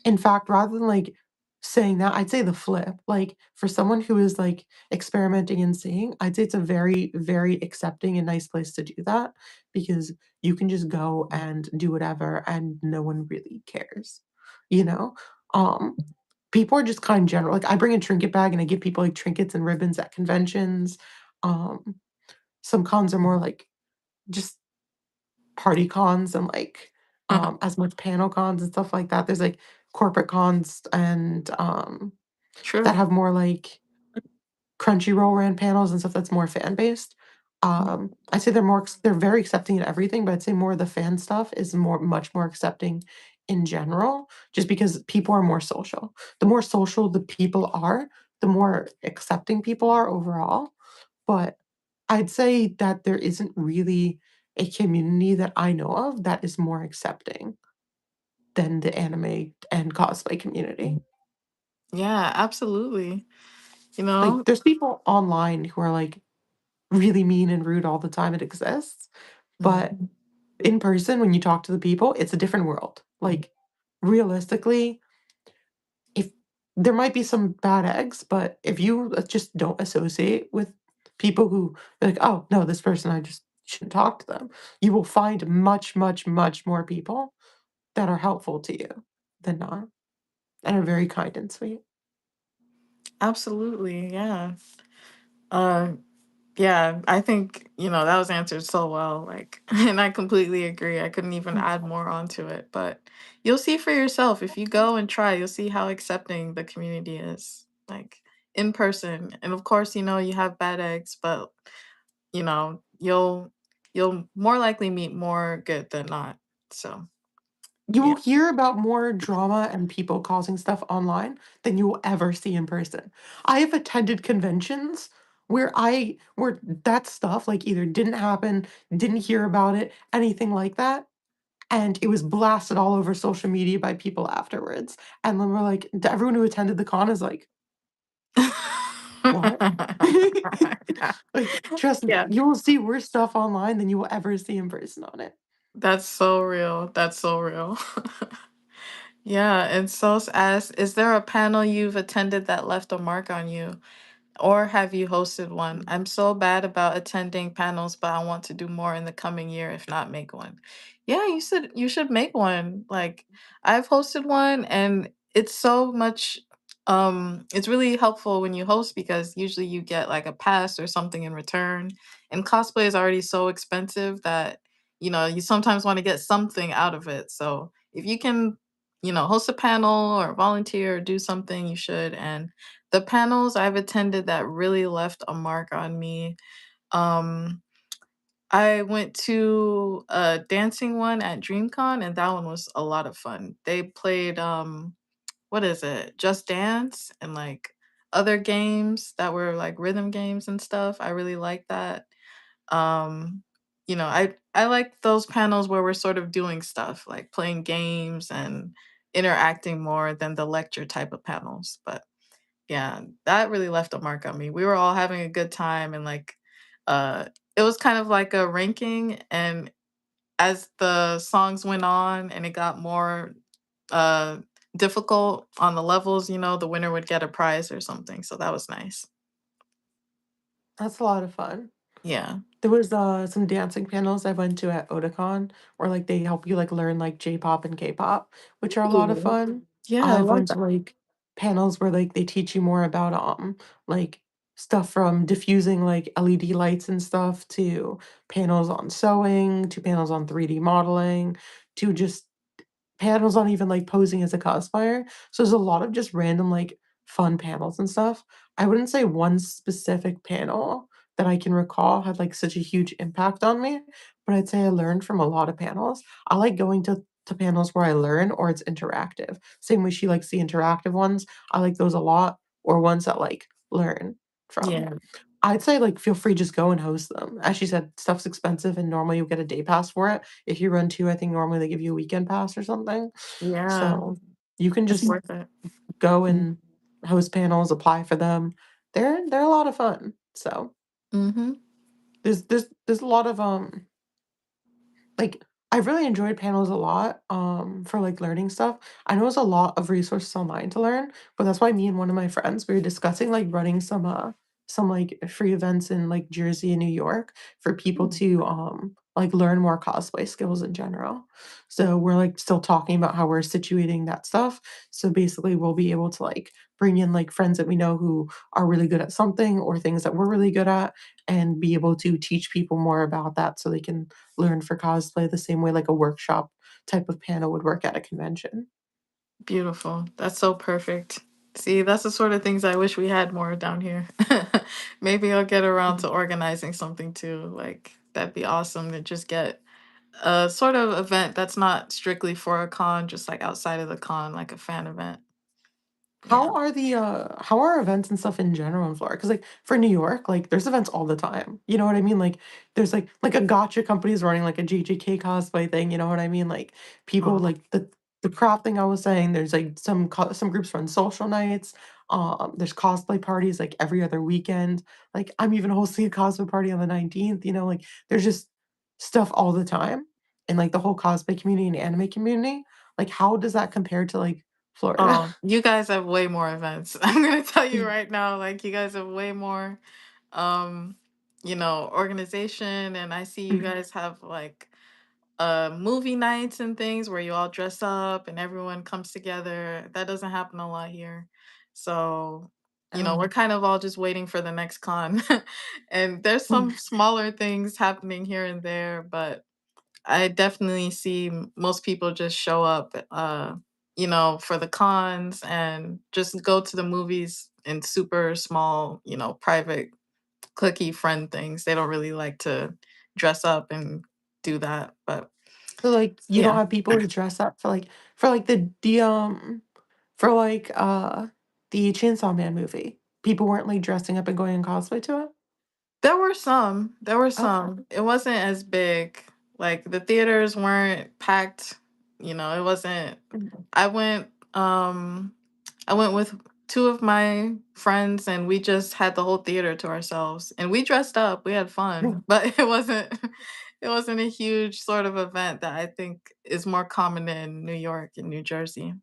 In fact, rather than, like, saying that, I'd say the flip. Like, for someone who is, like, experimenting and seeing, I'd say it's a very, very accepting and nice place to do that because you can just go and do whatever and no one really cares, you know? Um, People are just kind general. Like, I bring a trinket bag and I give people, like, trinkets and ribbons at conventions. Um, some cons are more like just party cons and, like, as much panel cons and stuff like that. There's, like, corporate cons and, that True. have more, like, Crunchyroll ran panels and stuff that's more fan based. I'd say they're very accepting in everything, but I'd say more of the fan stuff is much more accepting in general, just because people are more social. The more social the people are, the more accepting people are overall. But I'd say that there isn't really a community that I know of that is more accepting than the anime and cosplay community. Yeah, absolutely. You Like, know? there's people online who are, like, really mean and rude all the time, it exists, but Mhm. in person, when you talk to the people, it's a different world. Like, realistically, if there might be some bad eggs, but if you, just don't associate with people who are like, "Oh, no, this person, I just shouldn't talk to them," you will find much, much, much more people that are helpful to you than not, and are very kind and sweet. Absolutely, yeah. Uh, yeah, I think, that was answered so well, like, and I completely agree. I couldn't even Mm. add more onto it, but you'll see for yourself. If you go and try, you'll see how accepting the community is, like, in person. And of course, you have bad eggs, but, you'll more likely meet more good than not. So, You will yeah. hear about more drama and people causing stuff online than you will ever see in person. I have attended conventions where that stuff, like, either didn't happen, didn't hear about it, anything like that, and it was blasted all over social media by people afterwards, and then we're like everyone who attended the con is like, "What?" Like, trust me, Yeah. you will see worse stuff online than you will ever see in person on it. That's so real. That's so real. Yeah, and Sos asks, is there a panel you've attended that left a mark on you? Or have you hosted one? I'm so bad about attending panels, but I want to do more in the coming year, if not make one. Yeah, you should make one. Like, I've hosted one and it's so much it's really helpful when you host because usually you get like a pass or something in return. And cosplay is already so expensive that you sometimes want to get something out of it. So, if you can, host a panel or volunteer or do something, you should. And the panels I've attended that really left a mark on me, um, I went to a dancing one at DreamCon, and that one was a lot of fun. They played, what is it? Just Dance and, like, other games that were, like, rhythm games and stuff. I really liked that. Um, I like those panels where we're sort of doing stuff, like playing games and interacting more than the lecture type of panels, but yeah, that really left a mark on me. We were all having a good time and like uh it was kind of like a ranking, and as the songs went on and it got more uh difficult on the levels, the winner would get a prize or something. So that was nice. That's a lot of fun. Yeah. There was, some dancing panels I went to at Otakon where, like, they help you, like, learn, like, J-pop and K-pop, which are a lot of Ooh. fun. Yeah, I I've love went that. to, like, panels where, like, they teach you more about, like, stuff from diffusing, like, LED lights and stuff to panels on sewing, to panels on 3D modeling, to just panels on even, like, posing as a cosplayer. So there's a lot of just random, like, fun panels and stuff. I wouldn't say one specific panel that I can recall had, like, such a huge impact on me, but I'd say I learned from a lot of panels. I like going to panels where I learn or it's interactive. Same way she likes the interactive ones, I like those a lot, or ones that, like, learn from. Yeah. I'd say, like, feel free, just go and host them. As she said, stuff's expensive, and normally you get a day pass for it. If you run 2, I think normally they give you a weekend pass or something. Yeah, So, you can it's just worth it. go and host panels, apply for them. They're a lot of fun. So, Mhm. there's a lot of, like, I've really enjoyed panels a lot, for, like, learning stuff. I know there's a lot of resources online to learn, but that's why me and one of my friends, we were discussing, like, running some, like, free events in, like, Jersey and New York for people Mm. to, like, learn more cosplay skills in general. So, we're, like, still talking about how we're situating that stuff. So, basically, we'll be able to, like, bring in, like, friends that we know who are really good at something or things that we're really good at and be able to teach people more about that so they can learn for cosplay the same way like a workshop type of panel would work at a convention. Beautiful. That's so perfect. See, that's the sort of things I wish we had more down here. Maybe I'll get around Mhm. to organizing something too. Like, that'd be awesome to just get a sort of event that's not strictly for a con, just like outside of the con, like a fan event. Yeah. How are events and stuff in general in Florida? Because like, for New York, like, there's events all the time, you know what I mean? Like, there's, like, a gotcha company's running, like, a JJK cosplay thing, you know what I mean? Like, people Oh, like the craft thing I was saying, there's, like, some groups run social nights, there's cosplay parties, like, every other weekend, like, I'm even hosting a cosplay party on the 19th, you know, like, there's just stuff all the time, and, like, the whole cosplay community and anime community, like, how does that compare to, like, Florida? oh, you guys have way more events. I'm gonna tell you right now, like you guys have way more um, organization, and I see you guys have like movie nights and things where you all dress up and everyone comes together. That doesn't happen a lot here. So, we're Oh. kind of all just waiting for the next con. And there's some smaller things happening here and there, but I definitely see most people just show up for the cons and just go to the movies in super small, private clicky friend things. They don't really like to dress up and do that, but So, like, you don't yeah. have people to dress up for, like, for, like, the Chainsaw Man movie? People weren't, like, dressing up and going in cosplay to it? There were some, there were Okay. some. It wasn't as big. Like, the theaters weren't packed, it wasn't Mhm. I went, I went with 2 of my friends, and we just had the whole theater to ourselves, and we dressed up, we had Yeah. fun, but it wasn't a huge sort of event that I think is more common in New York and New Jersey.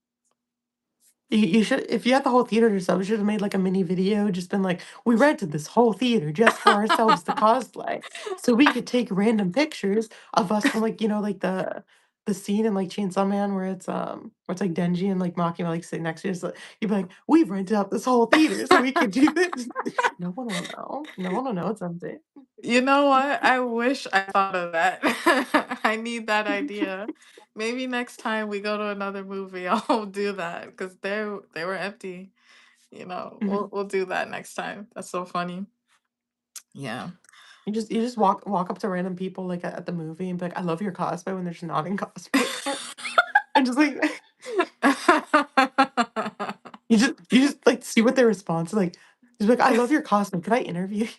You should, if you had the whole theater to yourself, you should've made, like, a mini video, just been like, "We rented this whole theater just for ourselves to cosplay, so we could take random pictures of us from, like, you know, like, the scene in, like, Chainsaw Man where it's, like, Denji and, like, Maki, like, sitting next to you, so you'd be like, "We've rented out this whole theater so we could do this." No one will know. No one will know it's empty. You know what? I wish I thought of that. I need that idea. Maybe next time we go to another movie, I'll do that because they were empty. Mhm. We'll do that next time. That's so funny. Yeah. You just walk up to random people, like, at the movie and be like, "I love your cosplay," when they're just not in cosplay yet, and just, like you just, like, see what their response is, like, just be like, "I love your costume, can I interview you?"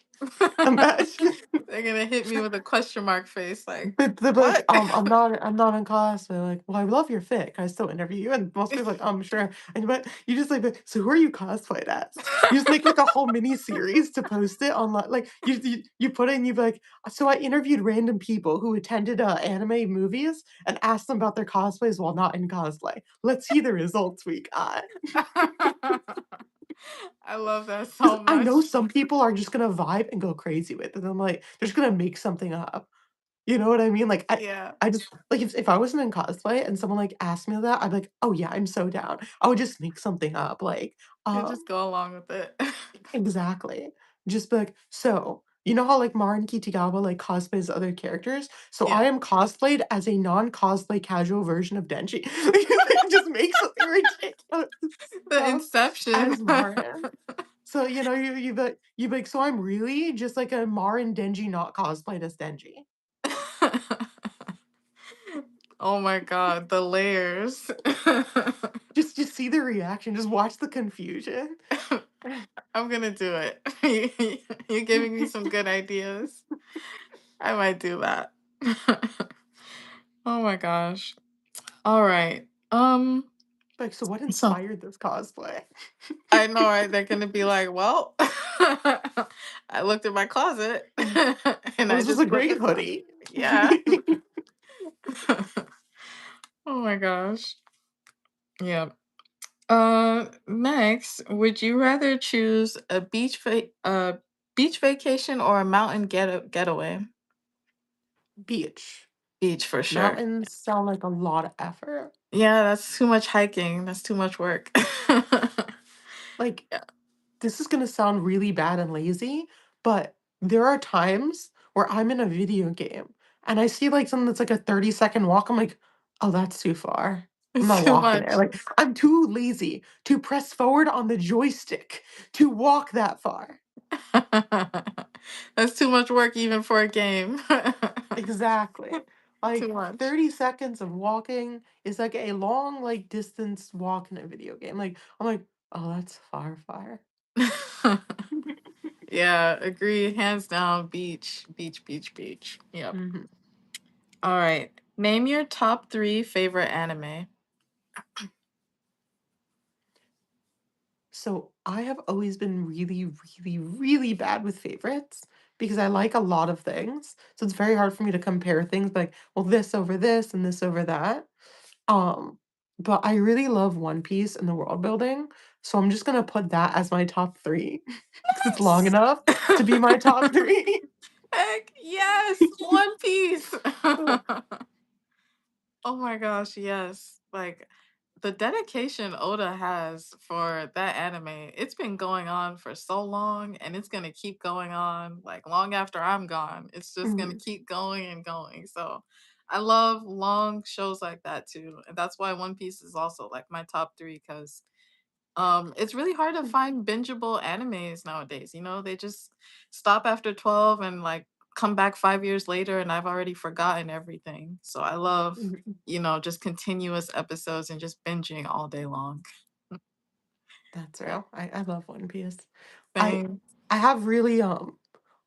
Imagine. They're gonna hit me with a question mark face, like, But they're like, what? I'm not in cosplay," like, "Well, I love your fit, can I still interview you?" And most people are like, Sure." And but you just, like, "So who are you cosplayed as?" You just make, like, a whole mini series to post it online, like, you put it and you be like, "So I interviewed random people who attended, anime movies and asked them about their cosplays while not in cosplay. Let's see the results we got." I love that 'Cause so I know much. some people are just gonna vibe and go crazy with it, and I'm like, they're just gonna make something up. You know what I mean? Like, Yeah, I just like, if I wasn't in cosplay and someone, like, asked me that, I'd be like, "Oh, yeah, I'm so down." I would just make something up, like, you just go along with it. exactly. Just be like, "So, you know how, like, Marin Kitagawa, like, cosplays other characters? So I Yeah, am cosplayed as a non-cosplay casual version of Denji." Like, just make something ridiculous the up inception. as Marin. So, you know, you be like, "So I'm really just like a Marin Denji not cosplayed as Denji." Oh my god, the layers. Just see the reaction, just watch the confusion. I'm gonna do it. You're giving me some good ideas. I might do that. Oh my gosh. All right. Like, "So what So inspired this cosplay?" I know, right? They're gonna be like, well, I looked in my closet and "Well, I this was just a put great this on. hoodie." Yeah. Oh my gosh. Yeah. Next, would you rather choose a beach vacation or a mountain getaway? Beach. Beach for sure. Mountains sound like a lot of effort. Yeah, that's too much hiking. That's too much work. Like, Yeah. this is gonna sound really bad and lazy, but there are times where I'm in a video game and I see, like, something that's like a 30-second walk, I'm like, "Oh, that's too far. I'm It's not too walking there." much. Like, I'm too lazy to press forward on the joystick to walk that far. That's too much work even for a game. Exactly. Too Like, much. 30 seconds of walking is like a long, like, distance walk in a video game. Like, I'm like, "Oh, that's far, far." Yeah, agree. Hands down, beach, beach, beach, beach. Yep. Mhm. All right. Name your top three favorite anime. So, I have always been really, really, really bad with favorites because I like a lot of things. So, it's very hard for me to compare things like, well, this over this and this over that. Um, but I really love One Piece and the world building, so I'm just gonna put that as my top 3 because it's long Nice. enough to be my top 3. Heck yes, One Piece. Uh, Oh my gosh, yes. Like the dedication Oda has for that anime, it's been going on for so long and it's going to keep going on like long after I'm gone. It's just going to mhm, keep going and going. So I love long shows like that too. And that's why One Piece is also like my top 3 cuz it's really hard to mm, find bingeable animes nowadays. You know, they just stop after 12 and like come back 5 years later and I've already forgotten everything. So I love, mhm. just continuous episodes and just binging all day long. That's Yeah. real. I love One Piece. I Same. I have really, I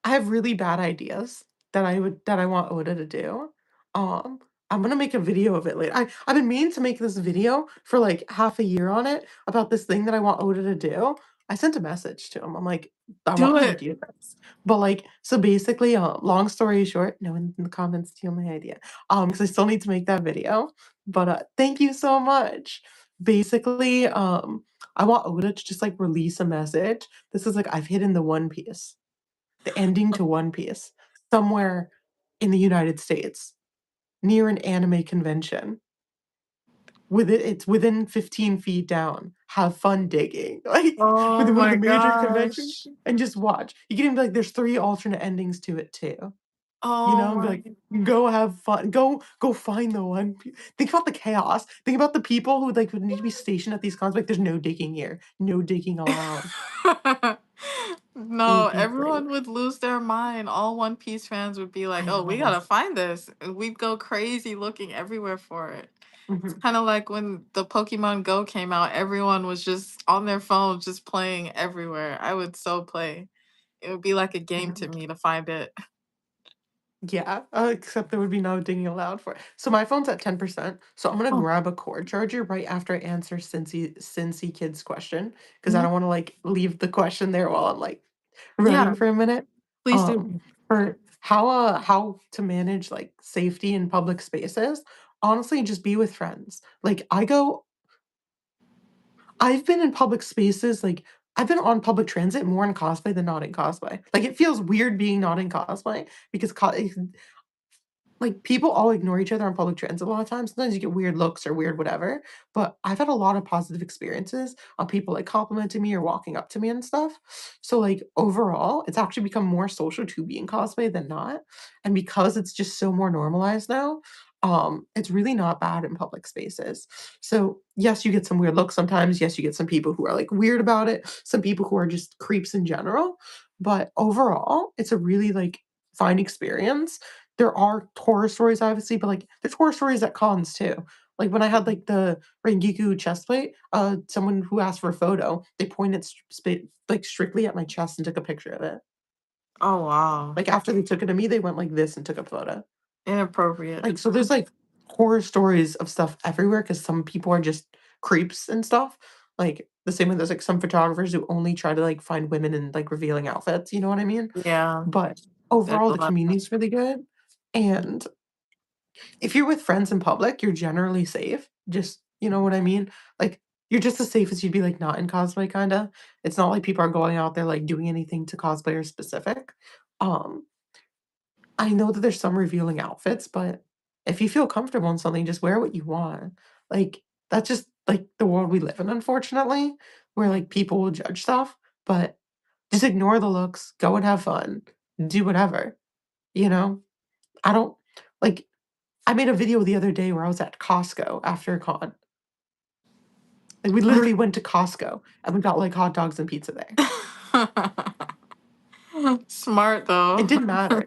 have really bad ideas that I want Oda to do. Um, I'm gonna make a video of it later. I've been meaning to make this video for, like, half a year on it about this thing that I want Oda to do. I sent a message to him. I'm like, "I want Do you to it. do this." But, like, so basically, long story short, no one in the comments steal my idea, because I still need to make that video, but, thank you so much. Basically, I want Oda to just, like, release a message. This is like, "I've hidden the One Piece." The ending to One Piece, somewhere in the United States, near an anime convention. It's within 15 feet down. Have fun digging, like, Oh within one of my the major conventions, gosh. and just watch. You can even be like, "There's 3 alternate endings to it too," you Oh know, and be my like, "Go have fun. Go find the One Piece." Think about the chaos. Think about the people who, like, would need to be stationed at these cons, like, "There's no digging here. No digging allowed." No, It'd be great. everyone would lose their mind. All One Piece fans would be like, I "Oh, we know. gotta find this." And we'd go crazy looking everywhere for it. It's Mhm. kind of like when the Pokemon Go came out, everyone was just on their phones, just playing everywhere. I would so play. It would be like a game to me to find it. Yeah, except there would be no dinging allowed for it. So my phone's at 10%, so I'm gonna Oh, grab a cord charger right after I answer Cincy Kid's question, because I mhm. don't wanna, like, leave the question there while I'm, like, running Yeah, for a minute. please do. For how to manage, like, safety in public spaces, honestly, just be with friends. Like, I've been in public spaces, like, I've been on public transit more in cosplay than not in cosplay. Like, it feels weird being not in cosplay because like, people all ignore each other on public transit a lot of times. Sometimes you get weird looks or weird whatever, but I've had a lot of positive experiences of people, like, complimenting me or walking up to me and stuff. So, like, overall, it's actually become more social to be in cosplay than not, and because it's just so more normalized now, it's really not bad in public spaces. So, yes, you get some weird looks sometimes, yes, you get some people who are, like, weird about it, some people who are just creeps in general, but overall, it's a really, like, fine experience. There are horror stories, obviously, but, like, there's horror stories at cons too. Like, when I had, Mhm. like, the Rengiku chest plate, someone who asked for a photo, they pointed like, strictly at my chest and took a picture of it. Oh, wow. Like, after they took it of me, they went like this and took a photo. Inappropriate. Like, so there's, like, horror stories of stuff everywhere because some people are just creeps and stuff. Like, the same way there's, like, some photographers who only try to, like, find women in, like, revealing outfits, you know what I mean? Yeah, But there's overall, a the lot of community's really good, and if you're with friends in public, you're generally safe. Just you know what I mean? Like, you're just as safe as you'd be, like, not in cosplay, kinda. It's not like people are going out there, like, doing anything to cosplayers specific. Um, I know that there's some revealing outfits, but if you feel comfortable in something, just wear what you want. Like, that's just, like, the world we live in, unfortunately, where, Mhm. like, people will judge stuff, but just ignore the looks, go and have fun, do whatever, you know? I don't like, I made a video the other day where I was at Costco after a con. Like, we literally went to Costco, and we got, like, hot dogs and pizza there. Smart though. It didn't matter,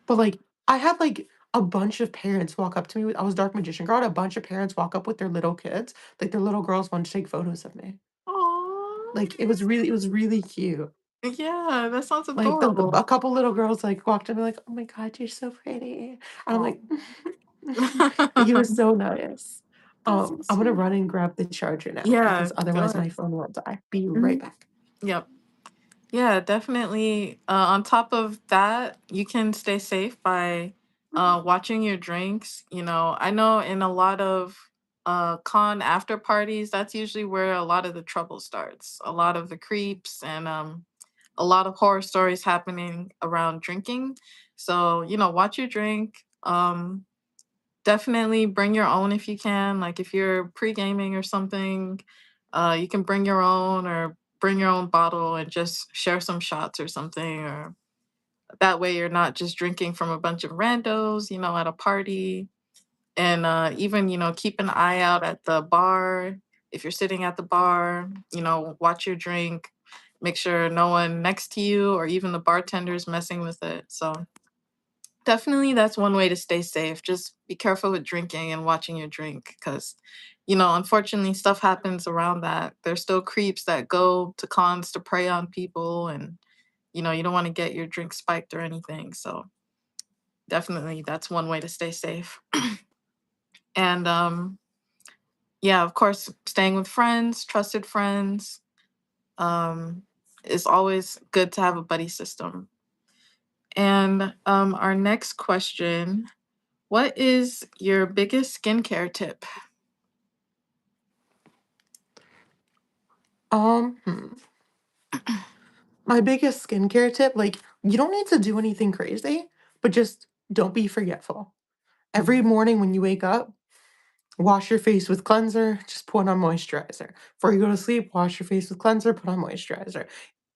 but, like, I had, like, a bunch of parents walk up to me with I was Dark Magician Girl, I had a bunch of parents walk up with their little kids, like, their little girls wanted to take photos of me. Aw, Like, it was really cute. yeah, that sounds Like, a adorable. couple little girls, like, walked in and like, "Oh my god, you're so pretty." And I'm Aw. like like, it was so nice. That's so I'm gonna sweet. run and grab the charger now Yeah, because go otherwise ahead. my phone will die. Be right Mhm. back. Yep. Yeah, definitely. On top of that, you can stay safe by watching your drinks. You know, I know in a lot of con after parties, that's usually where a lot of the trouble starts. A lot of the creeps and a lot of horror stories happening around drinking. So, you know, watch your drink. Definitely bring your own if you can. Like if you're pre-gaming or something, you can bring your own or bring your own bottle and just share some shots or something. Or that way you're not just drinking from a bunch of randos, you know, at a party. And even, you know, keep an eye out at the bar. If you're sitting at the bar, you know, watch your drink. Make sure no one next to you or even the bartender is messing with it. So definitely, that's one way to stay safe. Just be careful with drinking and watching your drink because, you know, unfortunately, stuff happens around that. There's still creeps that go to cons to prey on people, and, you know, you don't want to get your drink spiked or anything. So, definitely, that's one way to stay safe. And, yeah, of course, staying with friends, trusted friends, um, is always good to have a buddy system. And our next question: what is your biggest skincare tip? Hmm. My biggest skincare tip, like, you don't need to do anything crazy, but just don't be forgetful. Every Mhm. morning when you wake up, wash your face with cleanser, just put on moisturizer. Before you go to sleep, wash your face with cleanser, put on moisturizer.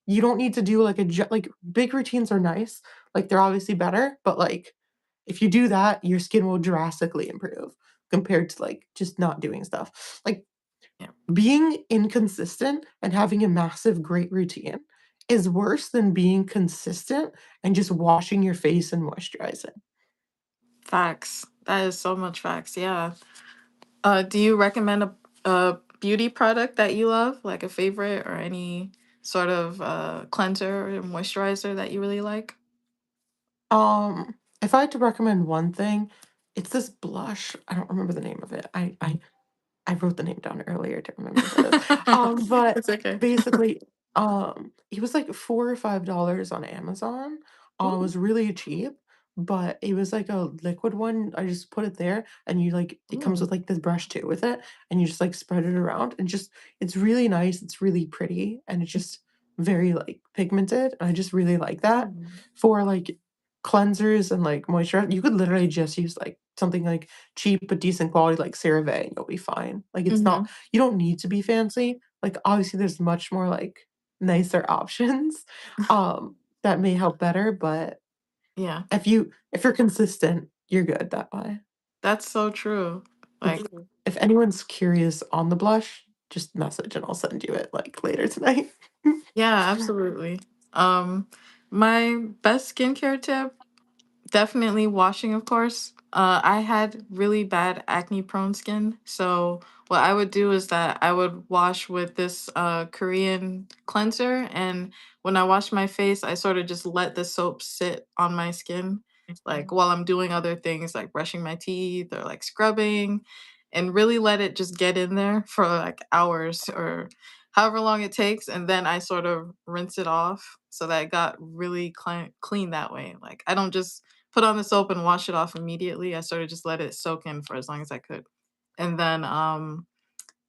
You don't need to do like like big routines are nice, like they're obviously better, but like if you do that, your skin will drastically improve compared to like just not doing stuff. Like Yeah, being inconsistent and having a massive great routine is worse than being consistent and just washing your face and moisturizing. facts. That is so much facts. Yeah. Do you recommend a beauty product that you love, like a favorite or any sort of cleanser or moisturizer that you really like? If I had to recommend one thing, it's this blush. I don't remember the name of it. I wrote the name down earlier to remember what it is. But It's okay. basically, it was like $4 or $5 on Amazon. It Ooh, was really cheap, but it was like a liquid one. I just put it there, and you like it comes ooh, with like this brush too with it, and you just like spread it around, and just it's really nice. It's really pretty, and it just very, like, pigmented, and I just really like that. Mm. For, like, cleansers and, like, moisturizer, you could literally just use, like, something, like, cheap but decent quality, like CeraVe, and you'll be fine. Like, it's not Mhm. you don't need to be fancy. Like, obviously, there's much more, like, nicer options, that may help better, but Yeah, if you're consistent, you're good that way. that's so true. Like, If anyone's curious on the blush, just message and I'll send you it, like, later tonight. yeah, absolutely. My best skincare tip, definitely washing, of course. I had really bad acne prone skin. So what I would do is that I would wash with this Korean cleanser, and when I wash my face, I sort of just let the soap sit on my skin like while I'm doing other things like brushing my teeth or like scrubbing, and really let it just get in there for like hours or however long it takes, and then I sort of rinse it off so that it got really clean that way. Like I don't just put on the soap and wash it off immediately. I sort of just let it soak in for as long as I could. And then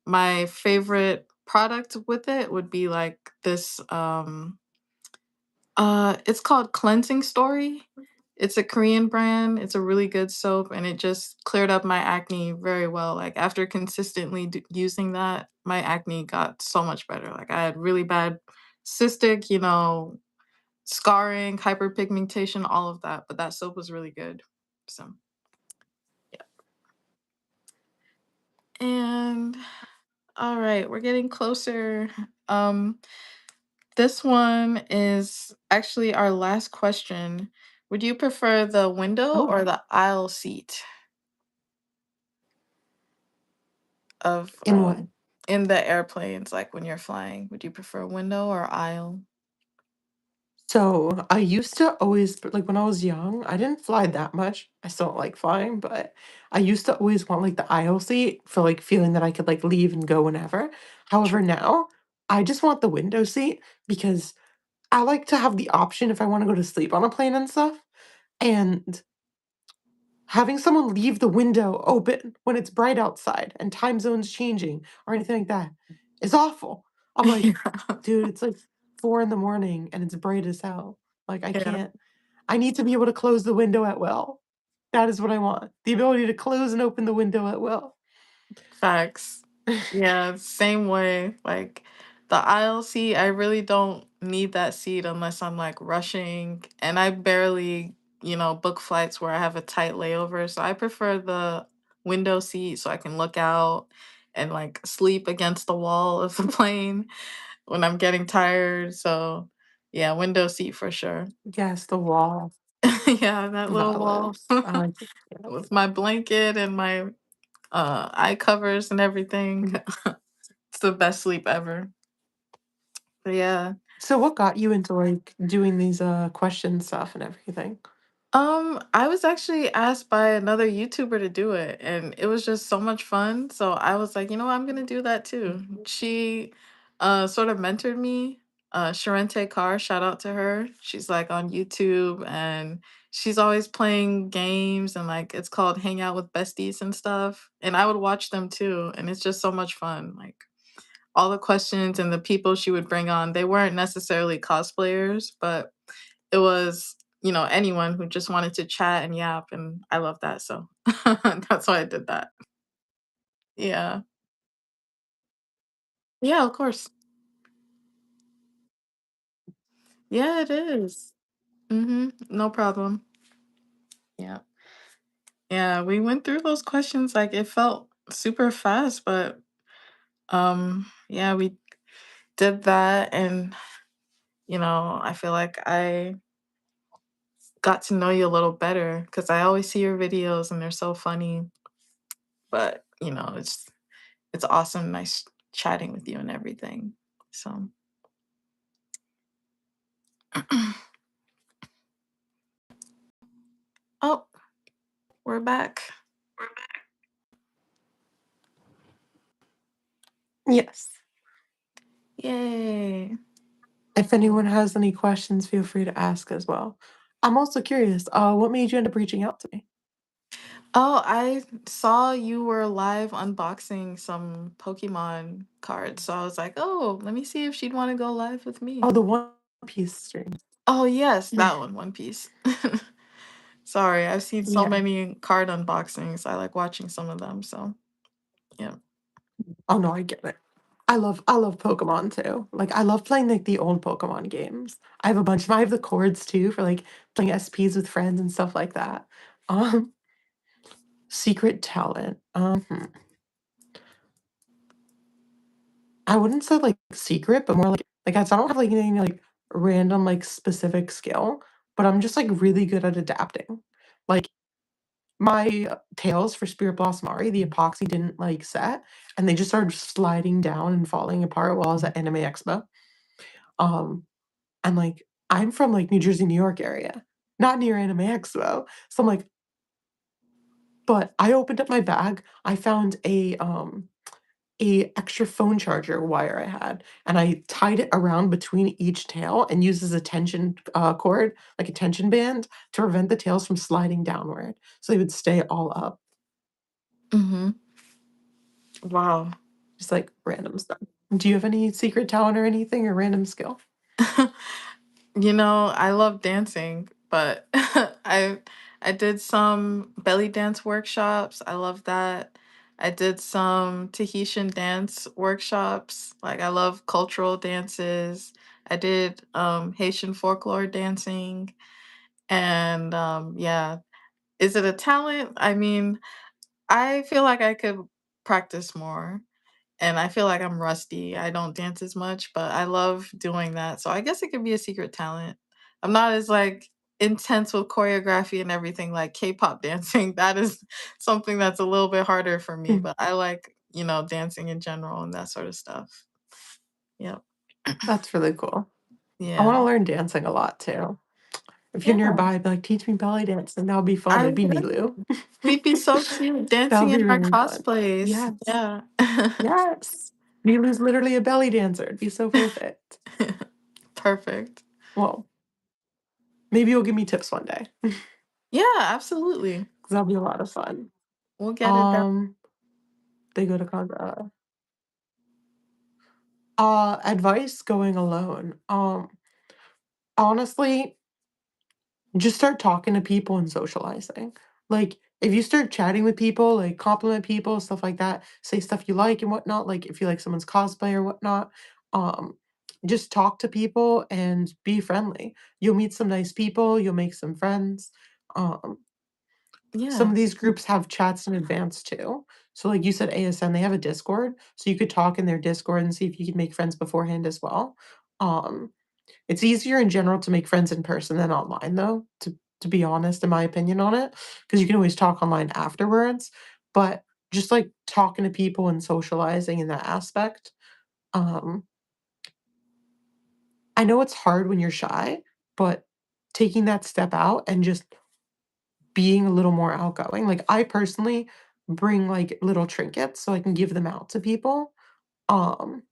my favorite product with it would be like this it's called Cleansing Story. It's a Korean brand. It's a really good soap and it just cleared up my acne very well. Like after consistently using that, my acne got so much better. Like I had really bad cystic, scarring, hyperpigmentation, all of that, but that soap was really good. So, yeah. And all right, we're getting closer. Um, this one is actually our last question. Would you prefer the window Oh, or the aisle seat of in what? in the airplanes, like when you're flying? Would you prefer window or aisle? So, I used to always like, when I was young, I didn't fly that much. I still don't like flying, but I used to always want, like, the aisle seat for, like, feeling that I could, like, leave and go whenever. However, True. now, I just want the window seat because I like to have the option if I wanna go to sleep on a plane and stuff, and having someone leave the window open when it's bright outside and time zones changing or anything like that is awful. I'm like, Yeah. "Dude, it's, like, 4 in the morning and it's bright as hell. Like, Yeah. I need to be able to close the window at will." That is what I want. The ability to close and open the window at will. Facts. Yeah, same way. Like the aisle seat, I really don't need that seat unless I'm like rushing and I barely, book flights where I have a tight layover. So I prefer the window seat so I can look out and like sleep against the wall of the plane when I'm getting tired. So yeah, window seat for sure. Yes, the wall. Yeah, that little Valid. wall I like it. with my blanket and my eye covers and everything. Mhm. It's the best sleep ever. But yeah. So what got you into, like, doing these, question stuff and everything? I was actually asked by another YouTuber to do it, and it was just so much fun. So I was like, you know what, I'm gonna do that too. She sort of mentored me. Sharente Carr, shout out to her. She's like on YouTube and she's always playing games and like it's called Hang Out with Besties and stuff. And I would watch them too, and it's just so much fun. Like all the questions and the people she would bring on, they weren't necessarily cosplayers, but it was, anyone who just wanted to chat and yap, and I love that, so that's why I did that. Yeah. Yeah, of course. Yeah, it is. Mhm, no problem. Yeah. Yeah, we went through those questions, like, it felt super fast, but, yeah, we did that, and, I feel like I got to know you a little better because I always see your videos and they're so funny. But, it's awesome, nice chatting with you and everything. So, oh, we're back. Yes. Yay. If anyone has any questions, feel free to ask as well. I'm also curious, what made you end up reaching out to me? Oh, I saw you were live unboxing some Pokemon cards, so I was like, "Oh, let me see if she'd wanna go live with me." Oh, the One Piece stream. Oh, yes, that one, One Piece. Sorry, I've seen so Yeah. many card unboxings, I like watching some of them, so, yeah. Oh, no, I get it. I love Pokemon too. Like, I love playing, like, the old Pokemon games. I have a bunch of 'em. I have the cords too for, like, playing SPs with friends and stuff like that. Um, Secret talent, I wouldn't say, like, secret, but more like, I don't have, like, any, like, random, like, specific skill, but I'm just, like, really good at adapting. Like, my tails for Spirit Blossom Ari, the epoxy didn't, like, set, and they just started sliding down and falling apart while I was at Anime Expo. Um, and, like, I'm from, like, New Jersey, New York area, not near Anime Expo, so I'm like but I opened up my bag, I found a extra phone charger wire I had, and I tied it around between each tail and used as a tension, cord, like a tension band, to prevent the tails from sliding downward, so they would stay all up. Mhm. Wow. Just, like, random stuff. Do you have any secret talent or anything or random skill? You know, I love dancing, but I did some belly dance workshops. I love that. I did some Tahitian dance workshops. Like I love cultural dances. I did Haitian folklore dancing and yeah, is it a talent? I mean, I feel like I could practice more. And I feel like I'm rusty. I don't dance as much, but I love doing that. So I guess it could be a secret talent. I'm not as like intense with choreography and everything like K-pop dancing. That is something that's a little bit harder for me, Mm, but I like, you know, dancing in general and that sort of stuff. Yep. that's really cool. I Yeah. wanna learn dancing a lot too. If you're Yeah. nearby, be like, "Teach me belly dance," and that would be fun. I It'd be would. Milu. We'd be so cute That dancing would in be our really fun. cosplays. Yes. Yeah. Yes. Milu's literally a belly dancer. It'd be so perfect. Perfect. Well, maybe you'll give me tips one day, because Yeah, absolutely. 'cause that'll be a lot of fun. We'll get it done. Um, they go to advice going alone. Honestly, just start talking to people and socializing. Like, if you start chatting with people, like compliment people, stuff like that, say stuff you like and whatnot, like if you like someone's cosplay or whatnot, um, just talk to people and be friendly. You'll meet some nice people, you'll make some friends. Um, some Yeah. of these groups have chats in advance too. So, like you said, ASN, they have a Discord, so you could talk in their Discord and see if you could make friends beforehand as well. Um, it's easier in general to make friends in person than online though, to be honest, in my opinion on it, because you can always talk online afterwards, but just, like, talking to people and socializing in that aspect, um, I know it's hard when you're shy, but taking that step out and just being a little more outgoing, like, I personally bring, like, little trinkets so I can give them out to people, um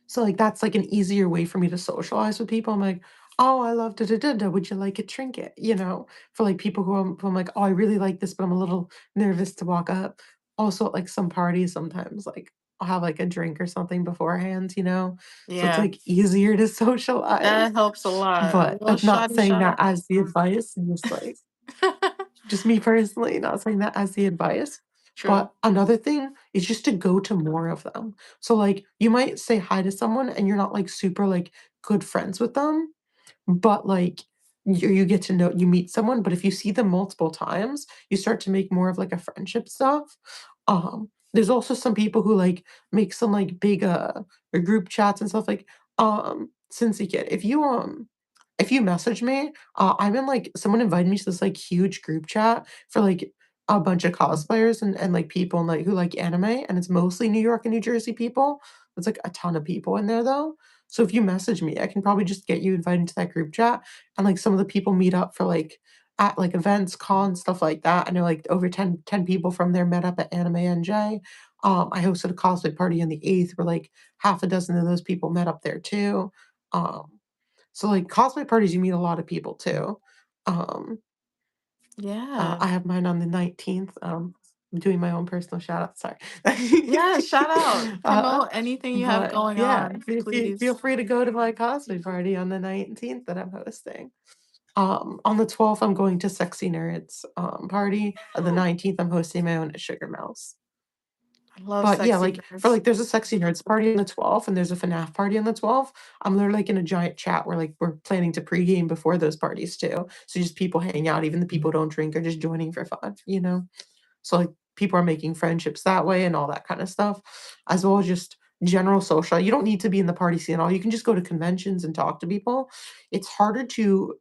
so, like, that's, like, an easier way for me to socialize with people. I'm like, "Oh, I love da da da da. Would you like a trinket?" You know? For, like, people who I'm like, "Oh, I really like this, but I'm a little nervous to walk up." Also, at, like, some parties, sometimes, like, I'll have, like, a drink or something beforehand, you know? So it's, Yeah. like, easier to socialize. That helps a lot. A But little I'm not shoddy saying that shot. as the advice, I'm just, like just me personally, not saying that as the advice. True. But another thing is just to go to more of them. So, like, you might say hi to someone and you're not, like, super, like, good friends with them, but, like, you get to know you meet someone, but if you see them multiple times, you start to make more of, like, a friendship stuff. There's also some people who, like, make some, like, big, group chats and stuff, like, Syndicate, if you message me, I'm in, like someone invited me to this, like, huge group chat for, like, a bunch of cosplayers and, like, people, and like, who like anime, and it's mostly New York and New Jersey people. It's, like, a ton of people in there, though. So if you message me, I can probably just get you invited into that group chat, and, like, some of the people meet up for, like at, like, events, cons, stuff like that. I know, like, over ten people from there met up at Anime NJ. I hosted a cosplay party on the 8th where, like, half a dozen of those people met up there too. Um, so, like, cosplay parties, you meet a lot of people too. Um, Yeah. I have mine on the 19th. I'm doing my own personal shout out. Sorry. Yeah, shout out. uh, Promote anything you have but going yeah, on, feel please. free to go to my cosplay party on the 19th that I'm hosting. On the 12th, I'm going to Sexy Nerds party. On the 19th, I'm hosting my own at Sugar Mouse. I love But yeah, sexy like for girls. like there's a Sexy Nerds party on the 12th and there's a FNAF party on the 12th. I'm literally like in a giant chat where like we're planning to pregame before those parties too. So just people hang out, even the people who don't drink are just joining for fun, you know? So like people are making friendships that way and all that kind of stuff, as well as just general social. You don't need to be in the party scene at all. You can just go to conventions and talk to people. It's harder to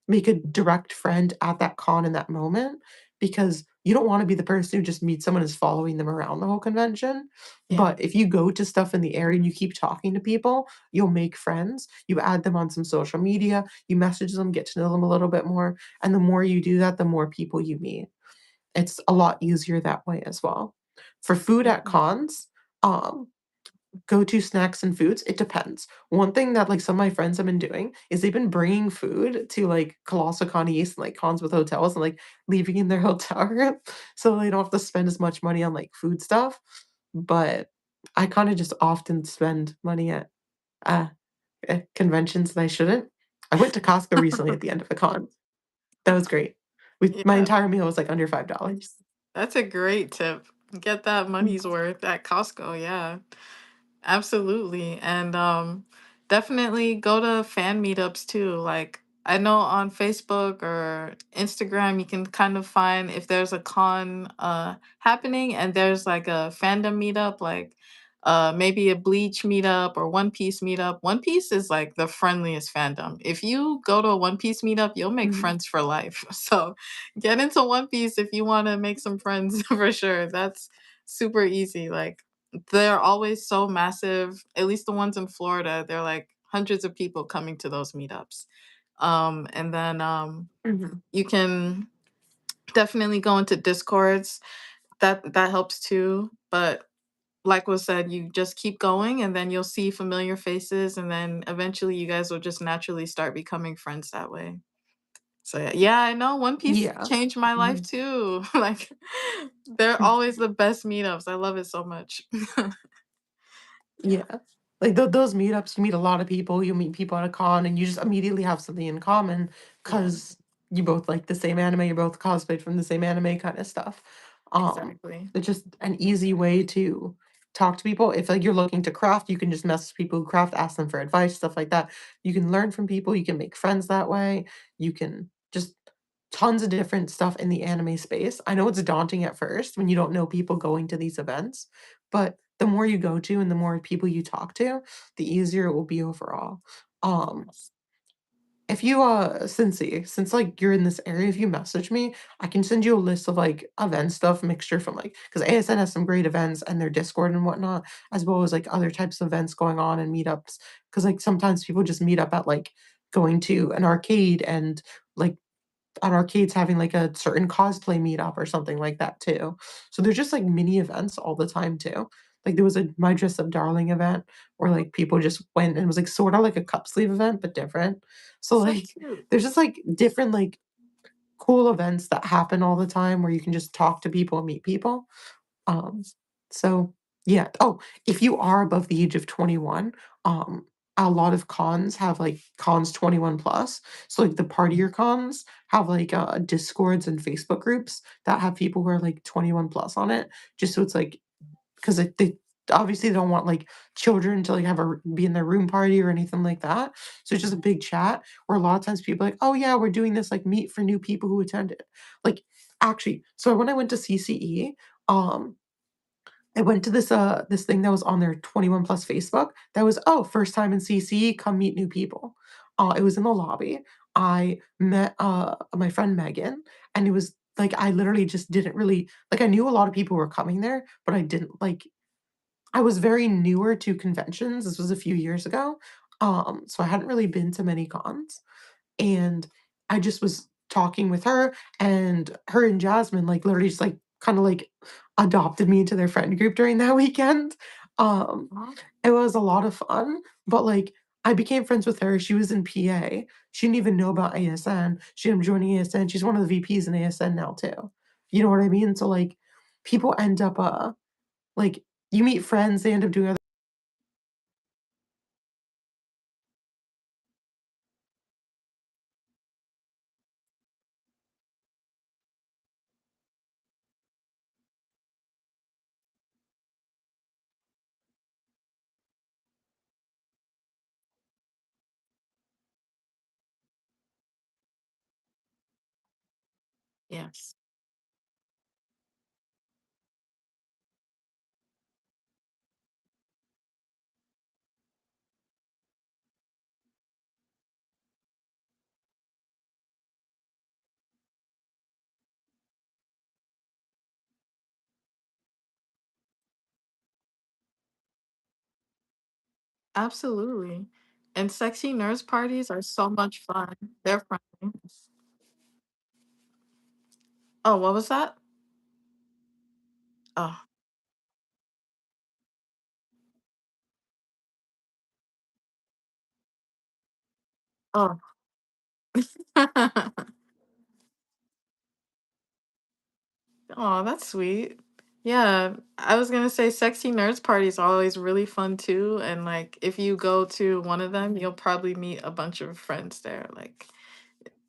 make a direct friend at that con in that moment because you don't want to be the person who just meets someone who's following them around the whole convention. Yeah. But if you go to stuff in the area and you keep talking to people, you'll make friends. You add them on some social media, you message them, get to know them a little bit more. And the more you do that, the more people you meet. It's a lot easier that way as well. For food at Mhm. cons, um, go-to snacks and foods, it depends. One thing that, like, some of my friends have been doing is they've been bringing food to, like, Colossal Con East and, like, cons with hotels and, like, leaving in their hotel room so they don't have to spend as much money on, like, food stuff, but I kinda just often spend money uh, at conventions that I shouldn't. I went to Costco recently at the end of a con. That was great. My Yeah. entire meal was, like, under $5. That's a great tip. Get that Mm, money's worth at Costco, yeah. Absolutely. And definitely go to fan meetups too. Like I know on Facebook or Instagram you can kind of find if there's a con happening and there's like a fandom meetup like maybe a Bleach meetup or One Piece meetup. One Piece is like the friendliest fandom. If you go to a One Piece meetup, you'll make mhm, friends for life. So get into One Piece if you want to make some friends for sure. That's super easy. Like they're always so massive, at least the ones in Florida, they're like hundreds of people coming to those meetups. And then mhm. you can definitely go into discords. That helps too. But like was said, you just keep going and then you'll see familiar faces and then eventually you guys will just naturally start becoming friends that way. So yeah, I know One Piece Yeah. changed my life Mhm. too. Like they're always the best meetups. I love it so much. Yeah. Yeah. Like, those meetups, you meet a lot of people, you meet people at a con, and you just immediately have something in common Yeah. because you both like the same anime, you're both cosplayed from the same anime kinda stuff. Exactly. It's just an easy way to talk to people. If, like, you're looking to craft, you can just message people who craft, ask them for advice, stuff like that. You can learn from people, you can make friends that way, you can just tons of different stuff in the anime space. I know it's daunting at first when you don't know people going to these events, but the more you go to and the more people you talk to, the easier it will be overall. Um, Yes. if you since like you're in this area, if you message me, I can send you a list of like event stuff mixture from like because ASN has some great events and their Discord and whatnot, as well as like other types of events going on and meetups. Because like sometimes people just meet up at like going to an arcade and like on arcades having like a certain cosplay meetup or something like that too. So there's just like mini events all the time too. Like there was a My Dress Up Darling event where like people just went and it was like sort of like a cup sleeve event but different. So So like cute. there's just like different like cool events that happen all the time where you can just talk to people and meet people. Um, so yeah. Oh, if you are above the age of 21, a lot of cons have like cons 21 plus. So like the partier cons have like discords and Facebook groups that have people who are like 21 plus on it. Just so it's like because they obviously don't want like children to like be in their room party or anything like that. So it's just a big chat where a lot of times people are like, oh yeah, we're doing this like meet for new people who attended. Like actually, so when I went to CCE, I went to this thing that was on their 21 plus Facebook that was, "Oh, first time in CC, come meet new people." It was in the lobby. I met, my friend Megan, and it was like, I literally just didn't really like, I knew a lot of people were coming there, but I didn't like I was very newer to conventions. This was a few years ago. So I hadn't really been to many cons. And I just was talking with her, and her and Jasmine, like, literally just, like, kinda, like, adopted me into their friend group during that weekend. Um, Aw. it was a lot of fun, but, like, I became friends with her, she was in PA. She didn't even know about ASN. She ended up joining ASN, she's one of the VPs in ASN now too. You know what I mean? So, like, people end up, like, you meet friends, they end up doing other. Yes. Absolutely. And sexy nurse parties are so much fun. They're friendly. Oh, what was that? Oh. Oh. Oh, that's sweet. Yeah, I was gonna say sexy nurse parties are always really fun too, and, like, if you go to one of them, you'll probably meet a bunch of friends there, like,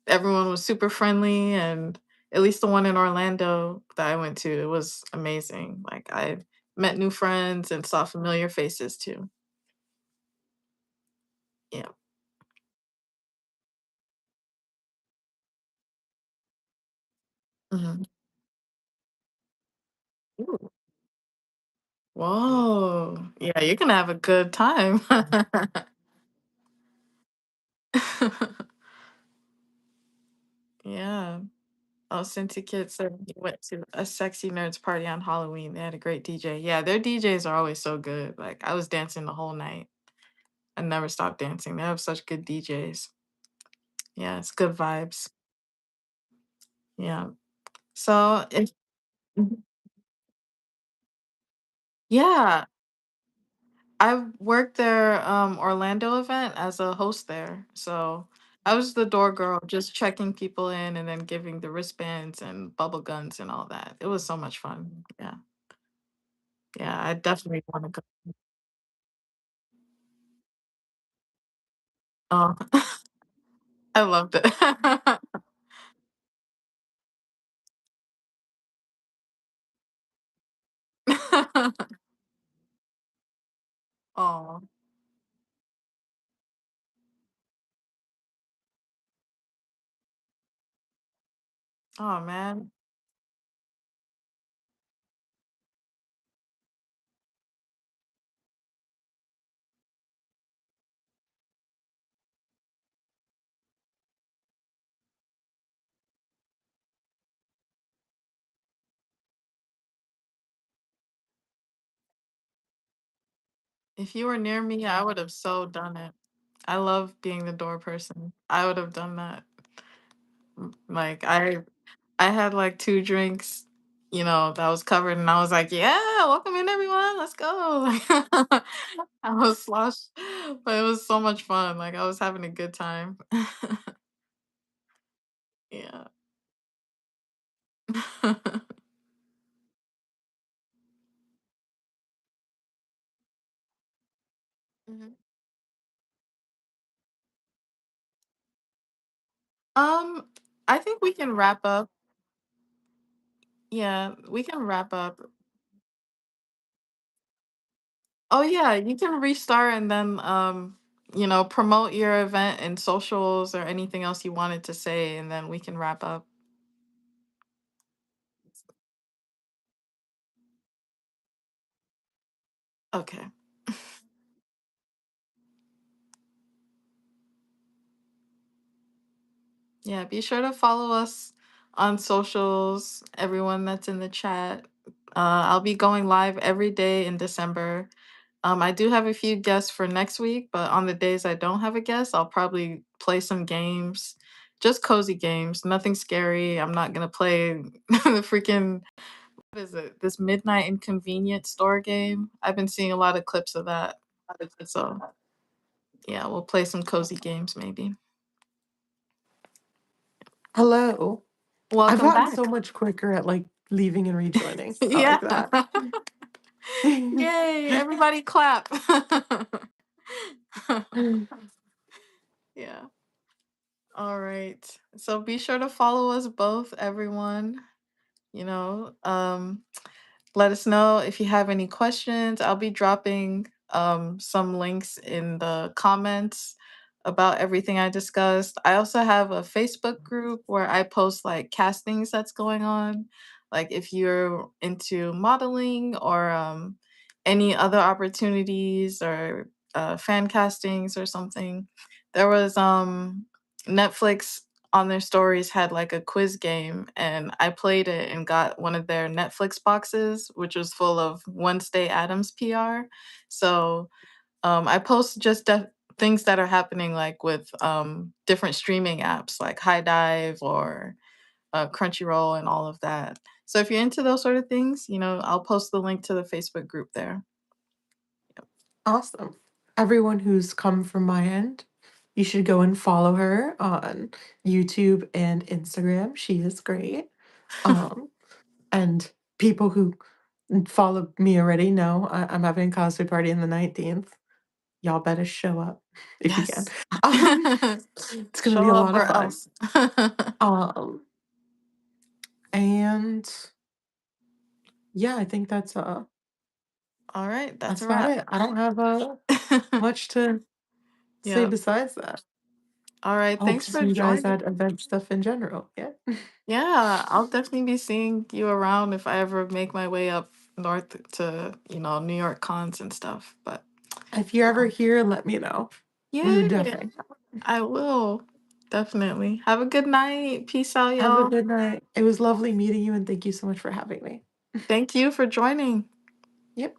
everyone was super friendly, and at least the one in Orlando that I went to, it was amazing, like, I met new friends and saw familiar faces too. Yeah. Mhm. Ooh. Whoa. Yeah, you're gonna have a good time. Yeah. Oh, Cincy Kids said he went to a sexy nerds party on Halloween. They had a great DJ. Yeah, their DJs are always so good. Like I was dancing the whole night. I never stopped dancing. They have such good DJs. Yeah, it's good vibes. Yeah. So if Mhm. Yeah, I worked their Orlando event as a host there. So I was the door girl, just checking people in and then giving the wristbands and bubble guns and all that. It was so much fun. Yeah. Yeah, I definitely want to go. Oh, I loved it. Oh, oh man. If you were near me, I would have so done it. I love being the door person. I would have done that. Like I had like 2 drinks, that was covered and I was like, "Yeah, welcome in everyone. Let's go." Like, I was sloshed, but it was so much fun. Like I was having a good time. Yeah. Mhm. Um, I think we can wrap up. Yeah, we can wrap up. Oh yeah, you can restart and then promote your event and socials or anything else you wanted to say and then we can wrap up. Okay. Yeah, be sure to follow us on socials, everyone that's in the chat. I'll be going live every day in December. I do have a few guests for next week, but on the days I don't have a guest, I'll probably play some games, just cozy games, nothing scary. I'm not gonna play the freaking what is it? This Midnight Inconvenience Store game? I've been seeing a lot of clips of that. So Yeah, we'll play some cozy games maybe. Hello. I've Welcome gotten so back. much quicker at, like, leaving and rejoining. I like Yeah. that. Yay, everybody clap. Yeah. All right. So be sure to follow us both, everyone. You know, let us know if you have any questions. I'll be dropping some links in the comments about everything I discussed. I also have a Facebook group where I post like castings that's going on. Like if you're into modeling or any other opportunities or fan castings or something. There was Netflix on their stories had like a quiz game and I played it and got one of their Netflix boxes, which was full of Wednesday Adams PR. So I post just things that are happening like with different streaming apps like High Dive or Crunchyroll and all of that. So if you're into those sort of things, I'll post the link to the Facebook group there. Awesome. Everyone who's come from my end, you should go and follow her on YouTube and Instagram. She is great. Um, and people who follow me already know I'm having a cosplay party on the 19th. Y'all better show up if you can. Yes. Um, it's gonna be Show a up lot of or fun. else. Um, and yeah, I think All right, that's that's a about wrap. it. I don't have much to say Yep. besides that. All right, I hope thanks to for see you guys joining. at event stuff in general. Yeah. Yeah, I'll definitely be seeing you around if I ever make my way up north to, New York cons and stuff. But If you're ever um, here, let me know. We would yeah, definitely I will. Definitely. Have a good night. Peace out, have a y'all. good night. It was lovely meeting you, and thank you so much for having me. Thank you for joining. Yep.